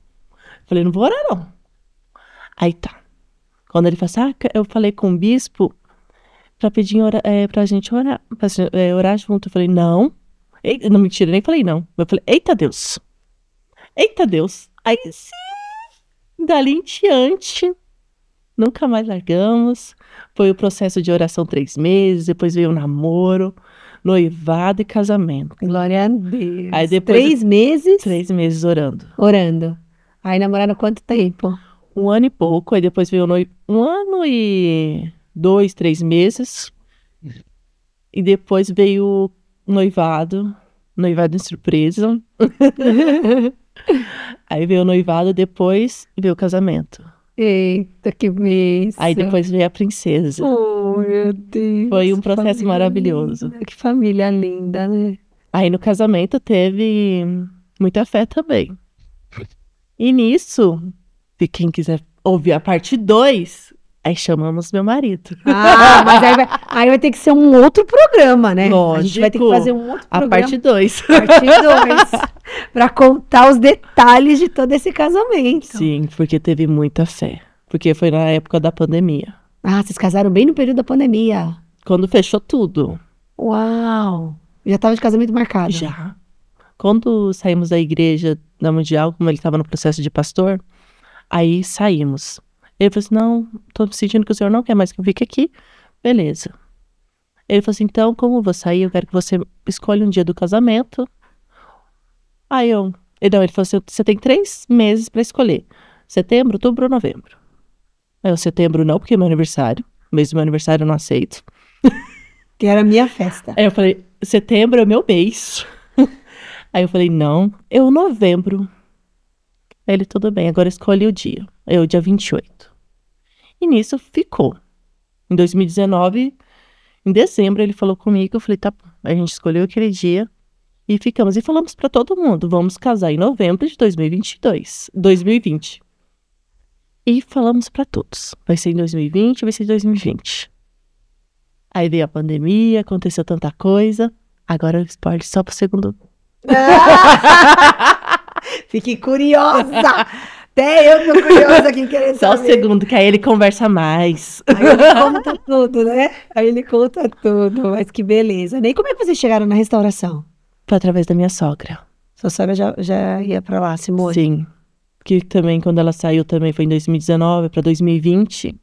Falei, não vou orar não. Aí tá. Quando ele falou assim, eu falei com o bispo pra pedir pra gente orar, orar junto. Eu falei, não. Não, mentira, nem falei não. Eu falei, eita Deus. Eita Deus. Aí sim, dali em diante, nunca mais largamos. Foi o processo de oração 3 meses, depois veio o namoro, noivado e casamento. Glória a Deus. Aí depois 3 meses? 3 meses orando. Orando. Aí namoraram quanto tempo? 1 ano e pouco, aí depois veio 1 ano e 2, 3 meses. E depois veio o noivado de surpresa. Aí veio o noivado, depois veio o casamento. Eita, que bênção. Aí depois veio a princesa. Oh, meu Deus. Foi um processo maravilhoso. Linda. Que família linda, né? Aí no casamento teve muita fé também. E nisso, se quem quiser ouvir a parte 2, aí chamamos meu marido. Ah, mas aí vai ter que ser um outro programa, né? Lógico. A gente vai ter que fazer um outro programa. A parte 2. Parte 2. Pra contar os detalhes de todo esse casamento. Sim, porque teve muita fé. Porque foi na época da pandemia. Ah, vocês casaram bem no período da pandemia. Quando fechou tudo. Uau! Já tava de casamento marcado. Já. Quando saímos da igreja da Mundial, como ele estava no processo de pastor, aí saímos. Ele falou assim, não, tô sentindo que o senhor não quer mais que eu fique aqui. Beleza. Ele falou assim, então, como eu vou sair, eu quero que você escolha um dia do casamento. Aí ele falou assim, você tem 3 meses para escolher. Setembro, outubro ou novembro. Aí setembro não, porque é meu aniversário. Mês do meu aniversário eu não aceito. Que era a minha festa. Aí eu falei, setembro é meu mês. Aí eu falei, não, novembro. Aí ele, tudo bem, agora escolhe o dia. Aí o dia 28. E nisso ficou. Em 2019, em dezembro, ele falou comigo, eu falei, tá bom. A gente escolheu aquele dia e ficamos. E falamos pra todo mundo, vamos casar em novembro de 2020. E falamos pra todos, vai ser em 2020, vai ser em 2020. Aí veio a pandemia, aconteceu tanta coisa. Agora o spoiler só pro segundo. Fiquei curiosa. Até eu tô curiosa aqui querendo Só o saber. segundo, que aí ele conversa mais. Aí ele conta tudo, né? Aí ele conta tudo, mas que beleza. Nem como é que vocês chegaram na restauração? Foi através da minha sogra. Sua sogra já ia pra lá, Simone? Sim. Que também, quando ela saiu, também foi em 2019 para 2020.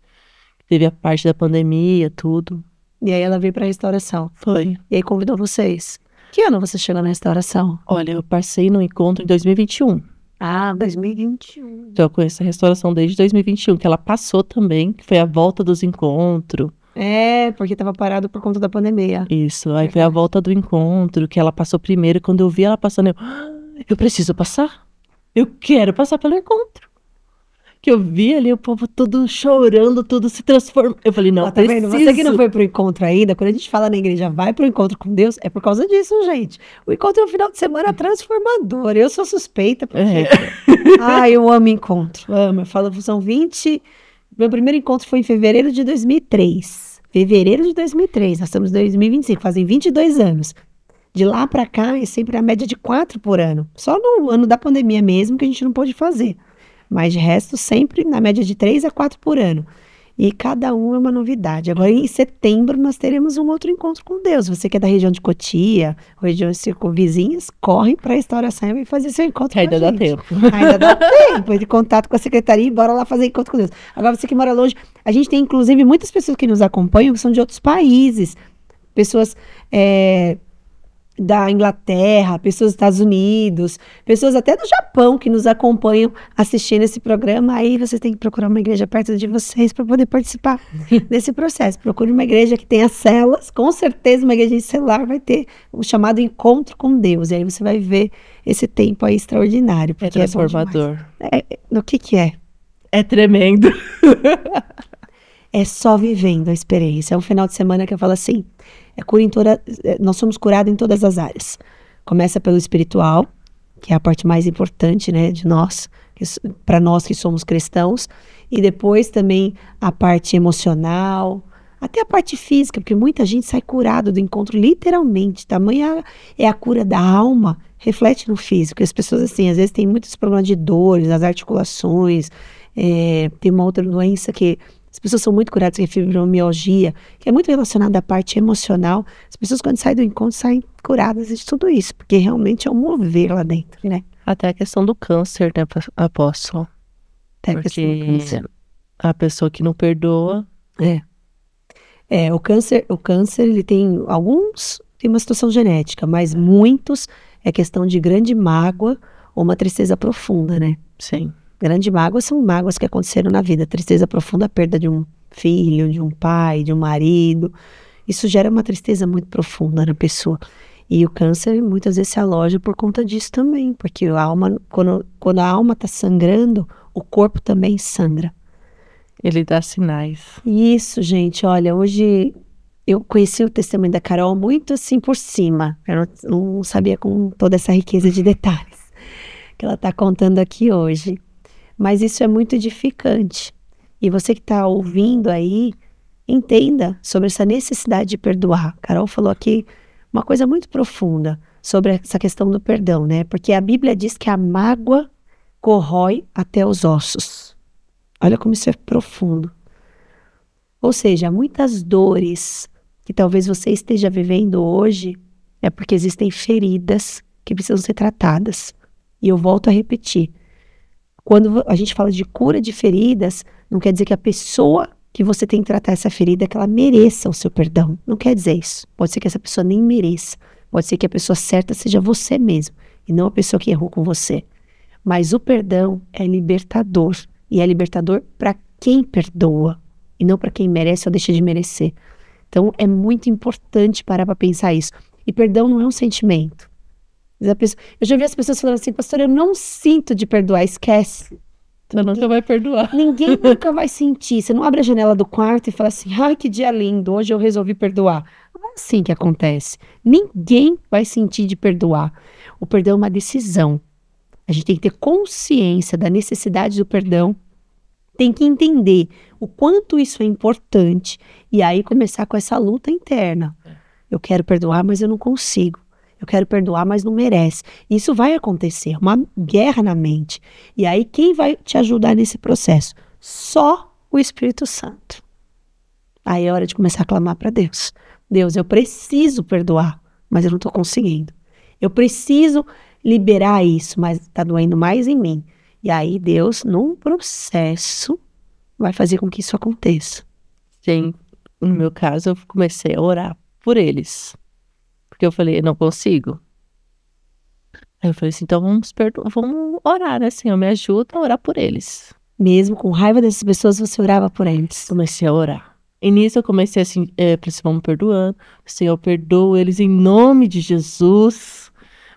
Teve a parte da pandemia, tudo. E aí ela veio pra restauração. Foi. E aí convidou vocês. Que ano você chegou na restauração? Olha, eu passei no encontro em 2021. Ah, 2021. Então eu conheço a restauração desde 2021, que ela passou também, que foi a volta dos encontros. É, porque tava parado por conta da pandemia. Isso, aí foi a volta do encontro, que ela passou primeiro. Quando eu vi ela passando, eu preciso passar. Eu quero passar pelo encontro. Que eu vi ali o povo todo chorando, tudo se transformando. Eu falei, não, Ó, tá vendo? preciso. Você que não foi pro encontro ainda, quando a gente fala na igreja, vai pro encontro com Deus, é por causa disso, gente. O encontro é um final de semana transformador. Eu sou suspeita, porque... Ah, eu amo encontro, amo. Eu falo, são 20... Meu primeiro encontro foi em fevereiro de 2003. Fevereiro de 2003, nós estamos em 2025, fazem 22 anos. De lá pra cá, é sempre a média de 4 por ano. Só no ano da pandemia mesmo, que a gente não pôde fazer. Mas de resto, sempre na média de 3 a 4 por ano. E cada um é uma novidade. Agora, em setembro, nós teremos um outro encontro com Deus. Você que é da região de Cotia, regiões circunvizinhas, corre para a restauração e fazer seu encontro com a Ainda dá gente. tempo. Ainda dá tempo de contato com a secretaria e bora lá fazer encontro com Deus. Agora, você que mora longe, a gente tem, inclusive, muitas pessoas que nos acompanham que são de outros países. Pessoas da Inglaterra, pessoas dos Estados Unidos, pessoas até do Japão que nos acompanham assistindo esse programa. Aí vocês têm que procurar uma igreja perto de vocês para poder participar desse processo. Procure uma igreja que tenha celas, com certeza uma igreja celular vai ter o chamado encontro com Deus. E aí você vai ver esse tempo aí extraordinário. É Porque transformador. O que é? É tremendo. É só vivendo a experiência. É um final de semana que eu falo assim, nós somos curados em todas as áreas. Começa pelo espiritual, que é a parte mais importante, né, de nós, para nós que somos cristãos, e depois também a parte emocional, até a parte física, porque muita gente sai curado do encontro, literalmente. Tamanha é a cura da alma, reflete no físico. As pessoas, assim, às vezes têm muitos problemas de dores nas articulações, tem uma outra doença que as pessoas são muito curadas, que é fibromialgia, que é muito relacionada à parte emocional. As pessoas, quando saem do encontro, saem curadas de tudo isso, porque realmente é um mover lá dentro, né? Até a questão do câncer, né, apóstolo? Até a questão do câncer. A pessoa que não perdoa... O câncer, ele tem uma situação genética, mas muitos é questão de grande mágoa ou uma tristeza profunda, né? Sim. Grande mágoa são mágoas que aconteceram na vida. Tristeza profunda, a perda de um filho, de um pai, de um marido. Isso gera uma tristeza muito profunda na pessoa. E o câncer muitas vezes se aloja por conta disso também. Porque a alma, quando a alma está sangrando, o corpo também sangra. Ele dá sinais. Isso, gente. Olha, hoje eu conheci o testemunho da Carol muito assim por cima. Eu não sabia com toda essa riqueza de detalhes que ela está contando aqui hoje. Mas isso é muito edificante. E você que está ouvindo aí, entenda sobre essa necessidade de perdoar. Carol falou aqui uma coisa muito profunda sobre essa questão do perdão, né? Porque a Bíblia diz que a mágoa corrói até os ossos. Olha como isso é profundo. Ou seja, muitas dores que talvez você esteja vivendo hoje é porque existem feridas que precisam ser tratadas. E eu volto a repetir. Quando a gente fala de cura de feridas, não quer dizer que a pessoa que você tem que tratar essa ferida, que ela mereça o seu perdão. Não quer dizer isso. Pode ser que essa pessoa nem mereça. Pode ser que a pessoa certa seja você mesmo, e não a pessoa que errou com você. Mas o perdão é libertador. E é libertador para quem perdoa, e não para quem merece ou deixa de merecer. Então, é muito importante parar para pensar isso. E perdão não é um sentimento. Eu já vi as pessoas falando assim, pastor, eu não sinto de perdoar, esquece. Você nunca vai perdoar. Ninguém nunca vai sentir. Você não abre a janela do quarto e fala assim, ai, que dia lindo, hoje eu resolvi perdoar. Não é assim que acontece. Ninguém vai sentir de perdoar. O perdão é uma decisão. A gente tem que ter consciência da necessidade do perdão, tem que entender o quanto isso é importante e aí começar com essa luta interna. Eu quero perdoar, mas eu não consigo. Eu quero perdoar, mas não merece. Isso vai acontecer, uma guerra na mente. E aí, quem vai te ajudar nesse processo? Só o Espírito Santo. Aí é hora de começar a clamar para Deus. Deus, eu preciso perdoar, mas eu não estou conseguindo. Eu preciso liberar isso, mas está doendo mais em mim. E aí Deus, num processo, vai fazer com que isso aconteça. Sim, no meu caso, eu comecei a orar por eles. Porque eu falei, não consigo. Aí eu falei assim, então vamos orar, né, Senhor? Me ajuda a orar por eles. Mesmo com raiva dessas pessoas, você orava por eles. Comecei a orar. E nisso eu comecei assim, vamos perdoando. Senhor, eu perdoo eles em nome de Jesus.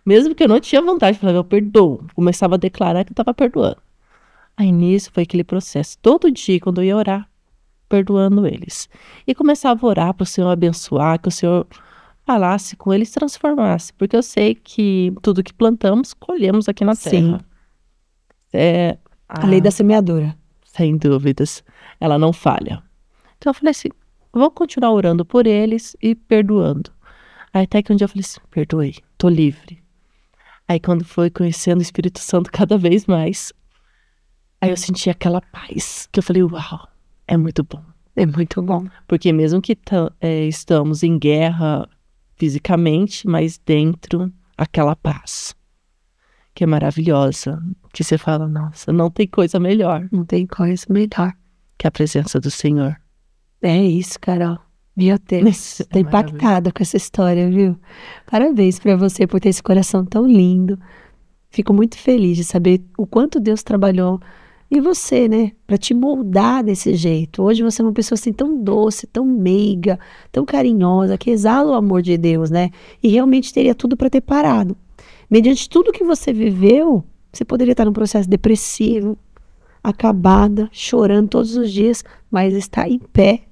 Mesmo que eu não tinha vontade, eu falava, eu perdoo. Começava a declarar que eu estava perdoando. Aí nisso foi aquele processo. Todo dia, quando eu ia orar, perdoando eles. E começava a orar para o Senhor abençoar, que o Senhor falasse com eles, transformasse. Porque eu sei que tudo que plantamos, colhemos aqui na terra. Sim. A lei da semeadura. Sem dúvidas. Ela não falha. Então eu falei assim, vou continuar orando por eles e perdoando. Aí até que um dia eu falei assim, perdoei, tô livre. Aí quando foi conhecendo o Espírito Santo cada vez mais, aí eu senti aquela paz, que eu falei, uau, é muito bom. É muito bom. Porque mesmo que estamos em guerra fisicamente, mas dentro aquela paz, que é maravilhosa, que você fala, nossa, não tem coisa melhor. Não tem coisa melhor. Que a presença do Senhor. É isso, Carol. Meu Deus, tô impactada com essa história, viu? Parabéns pra você por ter esse coração tão lindo. Fico muito feliz de saber o quanto Deus trabalhou em você, né? Pra te moldar desse jeito. Hoje você é uma pessoa assim tão doce, tão meiga, tão carinhosa, que exala o amor de Deus, né? E realmente teria tudo pra ter parado. Mediante tudo que você viveu, você poderia estar num processo depressivo, acabada, chorando todos os dias, mas está em pé,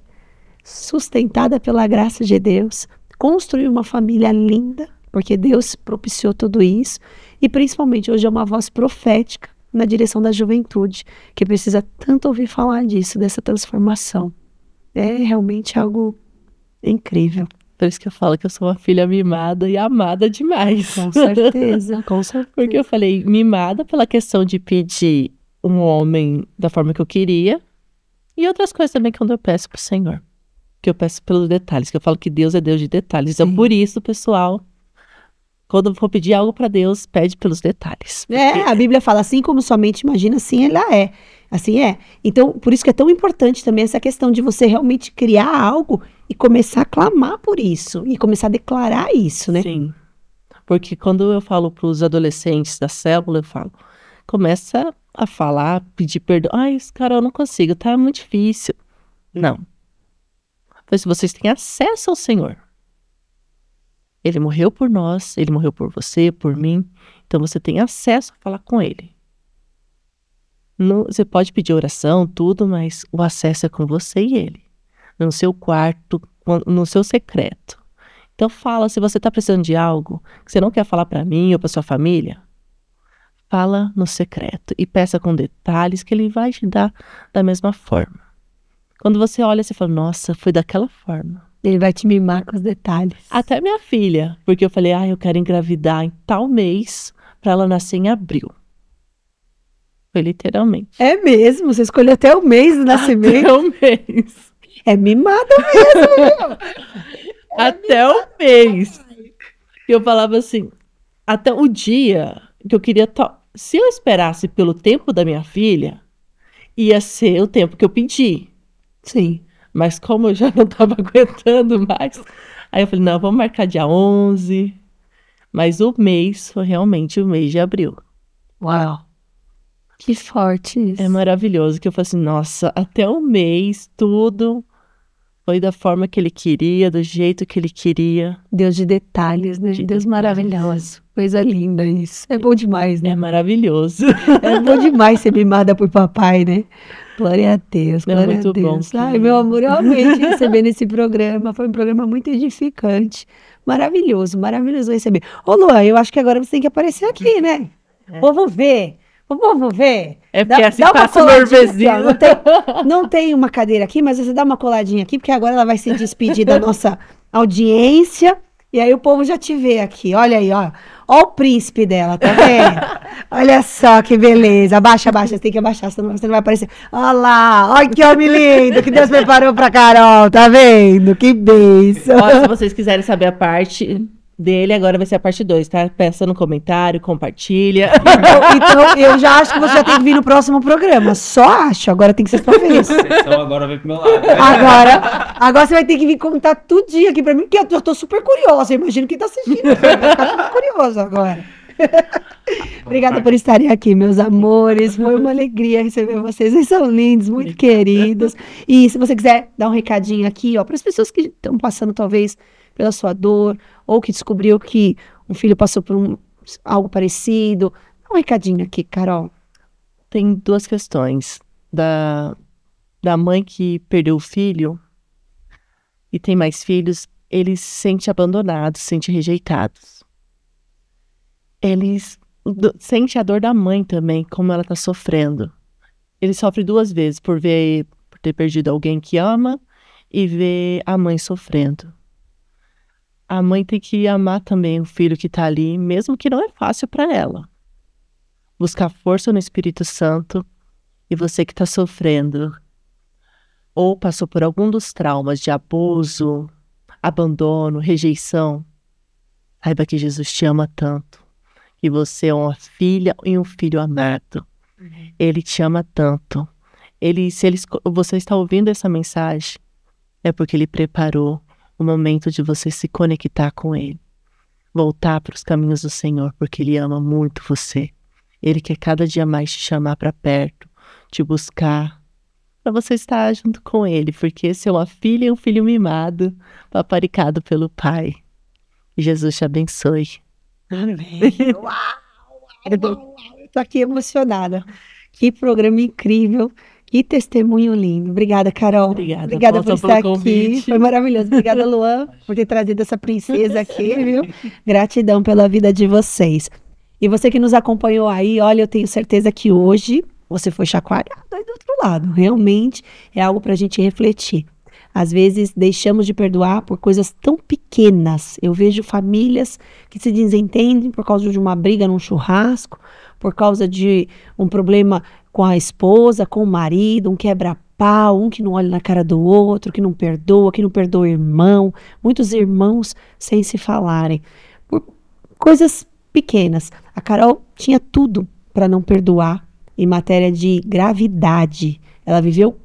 sustentada pela graça de Deus, construiu uma família linda, porque Deus propiciou tudo isso, e principalmente hoje é uma voz profética na direção da juventude, que precisa tanto ouvir falar disso, dessa transformação. É realmente algo incrível. Por isso que eu falo que eu sou uma filha mimada e amada demais. Com certeza, com certeza. Porque eu falei mimada pela questão de pedir um homem da forma que eu queria, e outras coisas também quando eu peço pro Senhor. Que eu peço pelos detalhes, que eu falo que Deus é Deus de detalhes. Sim. Então, por isso, pessoal, quando for pedir algo para Deus, pede pelos detalhes. Porque... a Bíblia fala, assim como sua mente imagina, assim ela é. Assim é. Então, por isso que é tão importante também essa questão de você realmente criar algo e começar a clamar por isso. E começar a declarar isso, né? Sim. Porque quando eu falo para os adolescentes da célula, eu falo, começa a falar, pedir perdão. Ai, cara, eu não consigo, tá muito difícil. Não. Pois vocês têm acesso ao Senhor. Ele morreu por nós, ele morreu por você, por mim. Então você tem acesso a falar com ele. Você pode pedir oração, tudo, mas o acesso é com você e ele. No seu quarto, no seu secreto. Então fala, se você está precisando de algo que você não quer falar para mim ou para sua família, fala no secreto e peça com detalhes que ele vai te dar da mesma forma. Quando você olha, você fala, nossa, foi daquela forma. Ele vai te mimar com os detalhes. Até minha filha, porque eu falei, eu quero engravidar em tal mês para ela nascer em abril. Foi literalmente. É mesmo? Você escolheu até o mês do nascimento? Até o mês. É mimada mesmo. Até o mês. Eu falava assim, até o dia que eu queria... Se eu esperasse pelo tempo da minha filha, ia ser o tempo que eu pedi. Sim. Mas como eu já não estava aguentando mais, aí eu falei, não, vamos marcar dia 11. Mas o mês foi realmente o mês de abril. Uau. Que forte isso. É maravilhoso, que eu falei assim, nossa, até o mês, tudo foi da forma que ele queria, do jeito que ele queria. Deus de detalhes, né? Deus maravilhoso. Coisa linda isso. É bom demais, né? É maravilhoso. É bom demais ser mimada por papai, né? Glória a Deus, glória a Deus. Ai, meu amor, eu amei te receber nesse programa. Foi um programa muito edificante. Maravilhoso, maravilhoso receber. Ô, Luan, eu acho que agora você tem que aparecer aqui, né? Vamos ver. Vamos ver. É porque assim passa o nervesinho. Não tem uma cadeira aqui, mas você dá uma coladinha aqui, porque agora ela vai se despedir da nossa audiência. E aí o povo já te vê aqui. Olha aí, ó. Ó o príncipe dela, tá vendo? Olha só que beleza. Abaixa, você tem que abaixar, senão você não vai aparecer. Olha lá, olha que homem lindo que Deus preparou pra Carol, tá vendo? Que beijo. Ó, se vocês quiserem saber a parte dele, agora vai ser a parte 2, tá? Peça no comentário, compartilha. Então, eu já acho que você já tem que vir no próximo programa. Só acho. Agora tem que ser sua vez. Então agora vem pro meu lado. Agora você vai ter que vir contar tudinho aqui pra mim, porque eu tô super curiosa. Eu imagino quem tá assistindo. Vai ficar super curiosa agora. Obrigada por estarem aqui, meus amores. Foi uma alegria receber vocês. Vocês são lindos, muito queridos. E se você quiser dar um recadinho aqui, ó, para as pessoas que estão passando talvez pela sua dor, ou que descobriu que um filho passou por algo parecido, dá um recadinho aqui, Carol. Tem 2 questões. Da mãe que perdeu o filho e tem mais filhos, eles se sentem abandonados, se sentem rejeitados. Eles sentem a dor da mãe também, como ela está sofrendo. Ele sofre 2 vezes, por ter perdido alguém que ama e ver a mãe sofrendo. A mãe tem que amar também o filho que está ali, mesmo que não é fácil para ela. Buscar força no Espírito Santo. E você que está sofrendo ou passou por algum dos traumas de abuso, abandono, rejeição, saiba que Jesus te ama tanto. Que você é uma filha e um filho amado. Ele te ama tanto. Você está ouvindo essa mensagem, é porque Ele preparou o momento de você se conectar com Ele. Voltar para os caminhos do Senhor, porque Ele ama muito você. Ele quer cada dia mais te chamar para perto, te buscar, para você estar junto com Ele, porque você é uma filha e um filho mimado, paparicado pelo Pai. Que Jesus te abençoe. Amém. Eu tô aqui emocionada. Que programa incrível. Que testemunho lindo. Obrigada, Carol. Obrigada por estar aqui. Convite. Foi maravilhoso. Obrigada, Luan, por ter trazido essa princesa aqui, viu? Gratidão pela vida de vocês. E você que nos acompanhou aí, olha, eu tenho certeza que hoje você foi chacoalhado aí do outro lado. Realmente é algo para a gente refletir. Às vezes deixamos de perdoar por coisas tão pequenas. Eu vejo famílias que se desentendem por causa de uma briga num churrasco, por causa de um problema com a esposa, com o marido, um quebra-pau, um que não olha na cara do outro, que não perdoa o irmão. Muitos irmãos sem se falarem. Por coisas pequenas. A Carol tinha tudo para não perdoar em matéria de gravidade. Ela viveu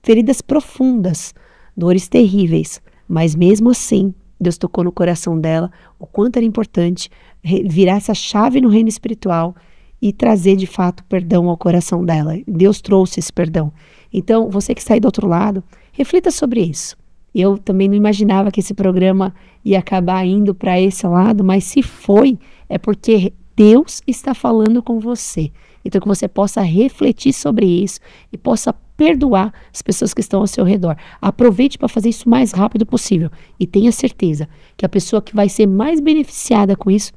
feridas profundas, dores terríveis, mas mesmo assim, Deus tocou no coração dela o quanto era importante virar essa chave no reino espiritual e trazer de fato perdão ao coração dela. Deus trouxe esse perdão. Então, você que está aí do outro lado, reflita sobre isso. Eu também não imaginava que esse programa ia acabar indo para esse lado, mas se foi, é porque Deus está falando com você. Então, que você possa refletir sobre isso e possa perdoar as pessoas que estão ao seu redor. Aproveite para fazer isso o mais rápido possível. E tenha certeza que a pessoa que vai ser mais beneficiada com isso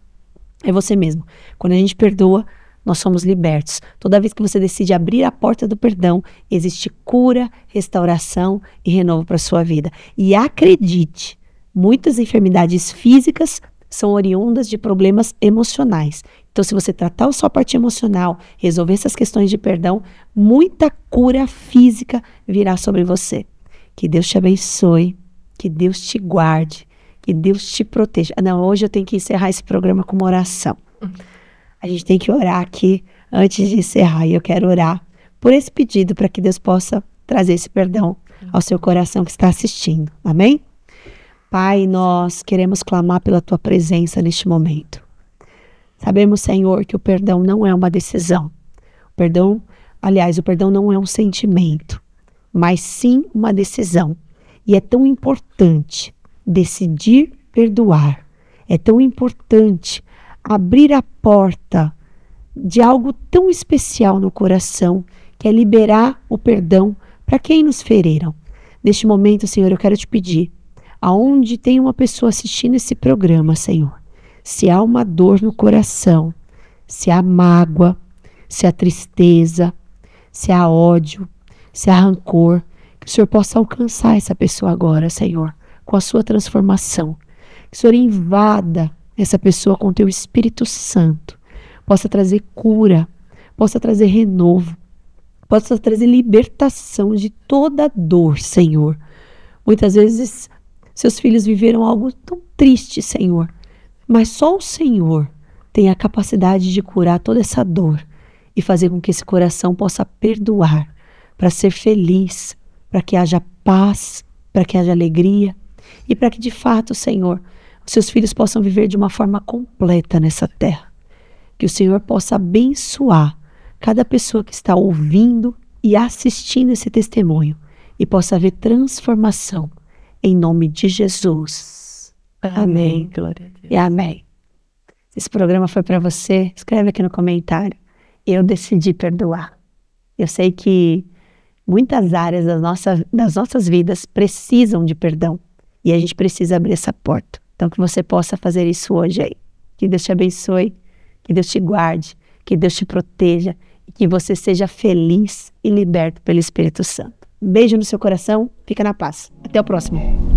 é você mesmo. Quando a gente perdoa, nós somos libertos. Toda vez que você decide abrir a porta do perdão, existe cura, restauração e renovo para a sua vida. E acredite, muitas enfermidades físicas são oriundas de problemas emocionais. Então, se você tratar a sua parte emocional, resolver essas questões de perdão, muita cura física virá sobre você. Que Deus te abençoe, que Deus te guarde, que Deus te proteja. Não, hoje eu tenho que encerrar esse programa com uma oração. A gente tem que orar aqui antes de encerrar. E eu quero orar por esse pedido para que Deus possa trazer esse perdão ao seu coração que está assistindo. Amém? Pai, nós queremos clamar pela tua presença neste momento. Sabemos, Senhor, que o perdão não é uma decisão. O perdão não é um sentimento, mas sim uma decisão. E é tão importante decidir perdoar. É tão importante abrir a porta de algo tão especial no coração, que é liberar o perdão para quem nos feriram. Neste momento, Senhor, eu quero te pedir, aonde tem uma pessoa assistindo esse programa, Senhor, se há uma dor no coração, se há mágoa, se há tristeza, se há ódio, se há rancor, que o Senhor possa alcançar essa pessoa agora, Senhor, com a sua transformação. Que o Senhor invada essa pessoa com o teu Espírito Santo. Possa trazer cura, possa trazer renovo, possa trazer libertação de toda dor, Senhor. Muitas vezes seus filhos viveram algo tão triste, Senhor, mas só o Senhor tem a capacidade de curar toda essa dor e fazer com que esse coração possa perdoar, para ser feliz, para que haja paz, para que haja alegria e para que de fato, Senhor, os seus filhos possam viver de uma forma completa nessa terra. Que o Senhor possa abençoar cada pessoa que está ouvindo e assistindo esse testemunho e possa haver transformação em nome de Jesus. Amém. Glória a Deus. E amém. Se esse programa foi para você, escreve aqui no comentário. Eu decidi perdoar. Eu sei que muitas áreas das nossas vidas precisam de perdão. E a gente precisa abrir essa porta. Então que você possa fazer isso hoje aí. Que Deus te abençoe, que Deus te guarde, que Deus te proteja e que você seja feliz e liberto pelo Espírito Santo. Beijo no seu coração, fica na paz. Até o próximo.